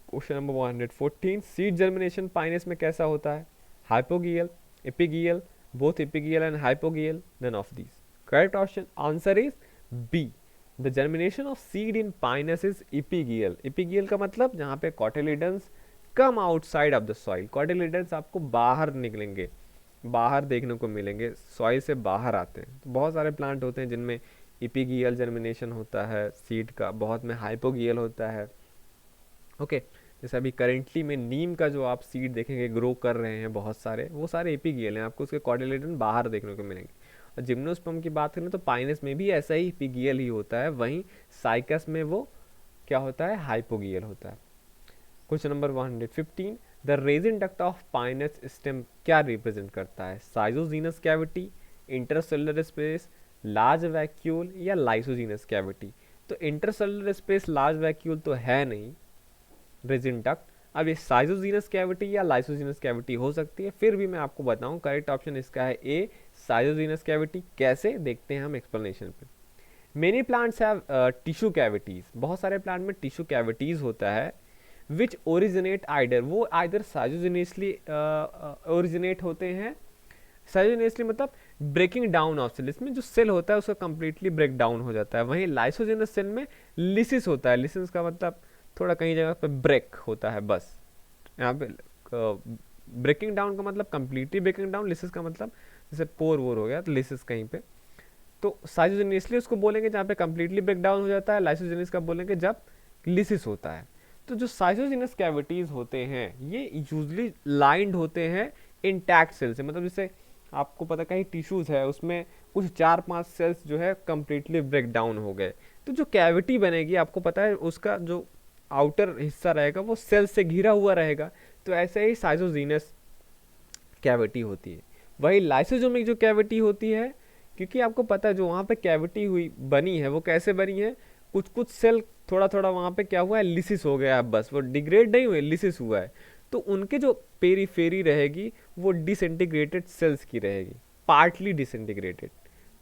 Question number 114, seed germination Pinus में कैसा होता है? Hypogeal, epigeal, both epigeal and hypogeal, none of these. Correct option answer is B, the germination of seed in Pinus is epigeal. Epigeal का मतलब जहाँ पे cotyledons come outside of the soil, cotyledons आपको बाहर निकलेंगे, बाहर देखने को मिलेंगे, सॉइल से बाहर आते हैं। तो बहुत सारे प्लांट होते हैं जिनमें एपिगियल जर्मिनेशन होता है सीड का, बहुत में हाइपोगियल होता है। ओके, जैसे अभी करेंटली में नीम का जो आप सीड देखेंगे ग्रो कर रहे हैं बहुत सारे, वो सारे एपिगियल हैं, आपको उसके कॉटिलेडन बाहर देखने को मिलेंगे। और जिम्नोस्पर्म की बात करें तो पाइनस में भी ऐसा ही एपिगियल ही होता है, वहीं साइकस में वो क्या होता है? हाइपोगियल होता है। Question number 115, the resin duct of Pinus stem क्या रिप्रेजेंट करता है? Schizogenous cavity, intercellular space, large vacuole या लाइसोजीनस कैविटी। तो इंटरसेलुलर स्पेस, लार्ज वैक्यूल तो है नहीं रेजिन डक्ट। अब ये साइजोजीनस कैविटी या लाइसोजीनस कैविटी हो सकती है, फिर भी मैं आपको बताऊं करेक्ट ऑप्शन इसका है ए, साइजोजीनस कैविटी। कैसे देखते हैं हम एक्सप्लेनेशन पे। Many plants have tissue cavities, बहुत सारे प्लांट में टिश्यू कैविटीज होता है, विच ओरिजिनेट आइडर, वो आइदर साइजोजिनियसली ओरिजिनेट होते हैं, साइजोजिनियसली मतलब ब्रेकिंग डाउन ऑफ सेल, इसमें जो सेल होता है उसका कंप्लीटली ब्रेक डाउन हो जाता है। वहीं लाइसोजिनस सेल में लिसिस होता है, लिसिस का मतलब थोड़ा कहीं जगह पे ब्रेक होता है बस। यहाँ पे ब्रेकिंग डाउन का मतलब कंप्लीटली ब्रेकिंग डाउन, लिसिस का मतलब जैसे पोर वोर हो गया तो लिसिस कहीं पे। तो साइजोजिनियसली उसको बोलेंगे जहाँ पे कंप्लीटली ब्रेक डाउन हो जाता है, लाइसोजिनियस का बोलेंगे जब लिसिस होता है। तो जो साइजोजिनस कैविटीज होते हैं ये यूजली लाइंड होते हैं इंटैक्ट सेल से, मतलब जैसे आपको पता कहीं टिश्यूज है उसमें कुछ 4-5 सेल्स जो है कंप्लीटली ब्रेक डाउन हो गए, तो जो कैविटी बनेगी आपको पता है उसका जो आउटर हिस्सा रहेगा वो सेल से घिरा हुआ रहेगा। तो ऐसे ही साइजोजीनस कैविटी होती है। वही लाइसोजोमिक जो कैविटी होती है, क्योंकि आपको पता है जो वहाँ पे कैविटी हुई बनी है वो कैसे बनी है, कुछ कुछ सेल थोड़ा थोड़ा वहाँ पे क्या हुआ है, लिसिस हो गया है, बस वो डिग्रेड नहीं हुए, लिसिस हुआ है। तो उनके जो पेरीफेरी रहेगी वो डिसइंटीग्रेटेड सेल्स की रहेगी, पार्टली डिसइंटीग्रेटेड।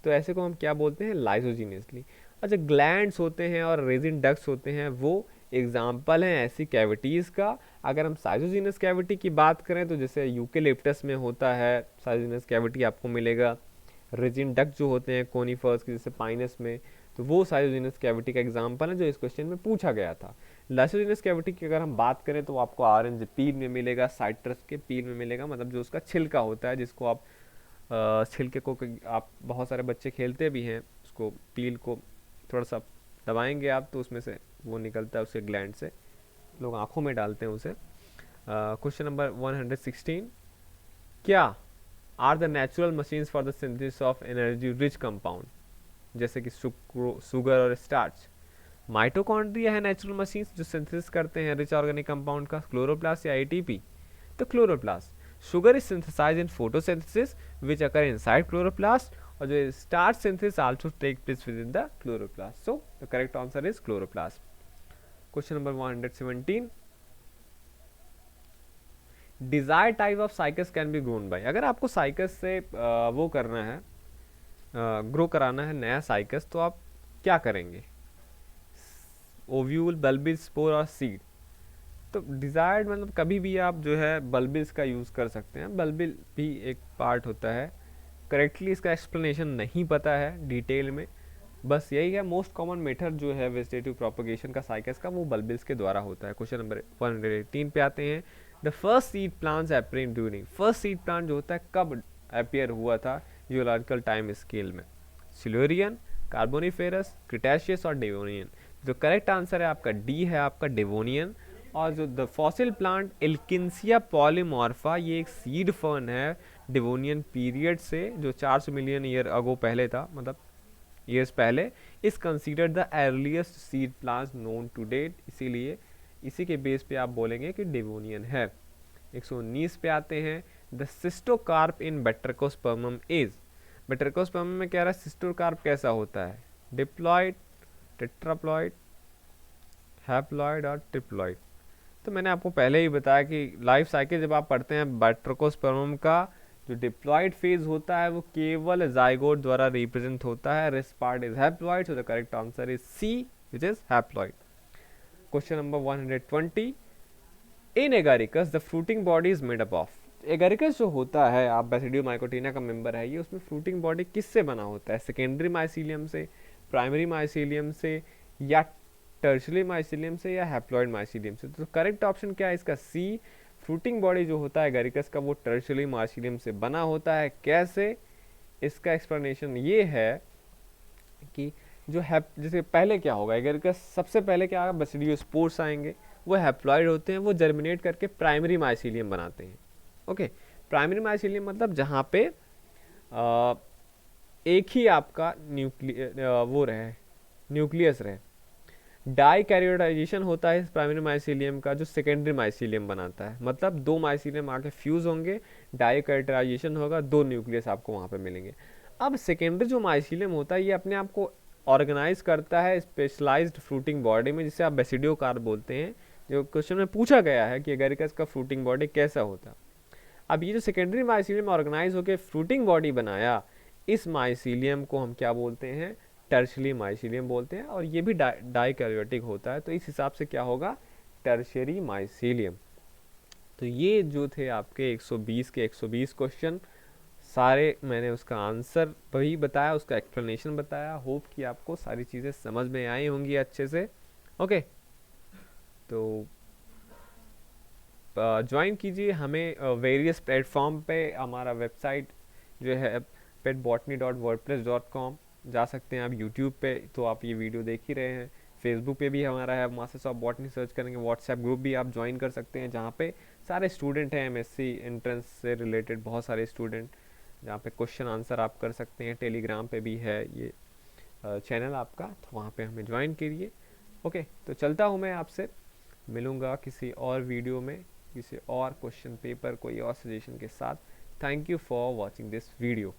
तो ऐसे को हम क्या बोलते हैं, लाइसोजीनियसली। अच्छा, ग्लैंड्स होते हैं और रेजिन डक्ट्स होते हैं, वो एग्जाम्पल हैं ऐसी कैविटीज़ का। अगर हम साइजोजीनस कैविटी की बात करें तो जैसे यूकेलिप्टस में होता है साइजोजीनस कैविटी आपको मिलेगा। रेजिन डक्ट जो होते हैं कोनिफर्स की, जैसे पाइनस में, तो वो साइजोजीनस कैविटी का एग्जाम्पल है जो इस क्वेश्चन में पूछा गया था। लाइसोजीनस कैविटी की अगर हम बात करें तो आपको ऑरेंज पील में मिलेगा, साइट्रस के पील में मिलेगा, मतलब जो उसका छिलका होता है, जिसको आप छिलके को आप बहुत सारे बच्चे खेलते भी हैं, उसको पील को थोड़ा सा दबाएंगे आप तो उसमें से वो निकलता है, उसके ग्लैंड से लोग आंखों में डालते हैं उसे। क्वेश्चन नंबर 116, क्या are the natural machines for the synthesis of energy rich compound, जैसे कि शुगर और स्टार्च। माइटोकॉन्ड्रिया है नेचुरल मशीन्स जो सिंथेसिस करते हैं रिच ऑर्गेनिक कंपाउंड का, क्लोरोप्लास्ट या एटीपी। तो chloroplast. Sugar is synthesized in photosynthesis which occur inside chloroplast, और जो starch synthesis also take place within the chloroplast. So the correct answer is chloroplast. Question number 117, desire type of cycas can be grown by. अगर आपको cycas से वो करना है, grow कराना है नया साइकस, तो आप क्या करेंगे, ओव्यूल, बल्बिस, स्पोर और सीड। तो डिजायर्ड मतलब कभी भी आप जो है बल्बिस का यूज़ कर सकते हैं, बल्बिल भी एक पार्ट होता है। करेक्टली इसका एक्सप्लेनेशन नहीं पता है डिटेल में, बस यही है मोस्ट कॉमन मेथड जो है वेजिटेटिव प्रोपगेशन का साइकस का, वो बल्बिल्स के द्वारा होता है। क्वेश्चन नंबर 118 पे आते हैं। The first seed plants appearing during, first seed plant जो होता है कब अपीयर हुआ था जियोलॉजिकल टाइम स्केल में, सिल्यूरियन, कार्बोनिफेरस, क्रिटेशियस और डेवोनियन। जो करेक्ट आंसर है आपका डी है, आपका डेवोनियन। और जो द फॉसिल प्लांट एल्किंसिया पॉलीमॉर्फा, ये एक सीड फर्न है डिवोनियन पीरियड से, जो 400 मिलियन ईयर अगो पहले था, मतलब ईयर्स पहले, is considered the earliest seed plants known to date. इसीलिए इसी के बेस पे आप बोलेंगे कि डेवोनियन है। 119 पे आते हैं। द सिस्टोकार्प इन बैट्रिकोस्पर्मम इज, बैट्रिकोस्पर्मम में कह रहा है सिस्टोकार्प कैसा होता है, डिप्लॉइड, टेट्राप्लॉइड, हैप्लॉइड और ट्रिप्लॉइड। तो मैंने आपको पहले ही बताया कि लाइफ साइकिल जब आप पढ़ते हैं बैट्रिकोस्पर्मम का, जो डिप्लॉइड फेज होता है वो केवल जाइगोट द्वारा रिप्रेजेंट होता है, rest part is haploid. So the correct answer is C which is haploid. Question number 120, in Agaricus the fruiting body is made up of. Agaricus जो होता है, आप बेसिडियो माइकोटिना का मेंबर है ये, उसमें फ्रूटिंग बॉडी किससे बना होता है, सेकेंडरी माइसीलियम से, प्राइमरी माइसीलियम से, या टर्शरी माइसीलियम से, या हैप्लॉइड माइसीलियम से। तो करेक्ट ऑप्शन क्या है इसका, सी। फ्रूटिंग बॉडी जो होता है एगारिकस का वो टर्शरी माइसीलियम से बना होता है। कैसे, इसका एक्सप्लेनेशन ये है कि जो जैसे पहले क्या होगा, एगारिकस सबसे पहले क्या आएगा, बेसिडियोस्पोर्स आएंगे, वो हैप्लॉइड होते हैं, वो जर्मिनेट करके प्राइमरी माइसीलियम बनाते हैं। ओके, प्राइमरी माइसीलियम मतलब जहाँ पे एक ही आपका न्यूक्लियस रहे। डाइकैरियोटाइजेशन होता है इस प्राइमरी माइसीलियम का, जो सेकेंडरी माइसीलियम बनाता है, मतलब दो माइसीलियम आके फ्यूज होंगे, डाइकैरियोटाइजेशन होगा, दो न्यूक्लियस आपको वहाँ पे मिलेंगे। अब सेकेंडरी जो माइसीलियम होता है ये अपने आप को ऑर्गेनाइज करता है स्पेशलाइज्ड फ्रूटिंग बॉडी में, जिसे आप बेसिडियोकार्प बोलते हैं। जो क्वेश्चन में पूछा गया है कि एगारिकस का फ्रूटिंग बॉडी कैसा होता। अब ये जो सेकेंडरी माइसीलियम ऑर्गेनाइज होकर फ्रूटिंग बॉडी बनाया, इस माइसीलियम को हम क्या बोलते हैं, टर्शरी माइसीलियम बोलते हैं, और ये भी डाइकैरियोटिक होता है, तो इस हिसाब से क्या होगा, टर्शरी माइसीलियम। तो ये जो थे आपके 120 के 120 क्वेश्चन, सारे मैंने उसका आंसर वही बताया, उसका एक्सप्लेनेशन बताया। होप कि आपको सारी चीज़ें समझ में आई होंगी अच्छे से। ओके, तो ज्वाइन कीजिए हमें वेरियस प्लेटफॉर्म पे। हमारा वेबसाइट जो है petbotany.wordpress.com, जा सकते हैं आप यूट्यूब पे, तो आप ये वीडियो देख ही रहे हैं। फेसबुक पे भी हमारा है मास्टर्स ऑफ बॉटनी, सर्च करेंगे। व्हाट्सएप ग्रुप भी आप ज्वाइन कर सकते हैं, जहाँ पे सारे स्टूडेंट हैं एमएससी एंट्रेंस से रिलेटेड, बहुत सारे स्टूडेंट, जहाँ पे क्वेश्चन आंसर आप कर सकते हैं। टेलीग्राम पे भी है ये चैनल आपका, तो वहाँ पे हमें ज्वाइन करिए। ओके, तो चलता हूँ मैं, आपसे मिलूँगा किसी और वीडियो में, किसी और क्वेश्चन पेपर, कोई और सजेशन के साथ। Thank you for watching this video.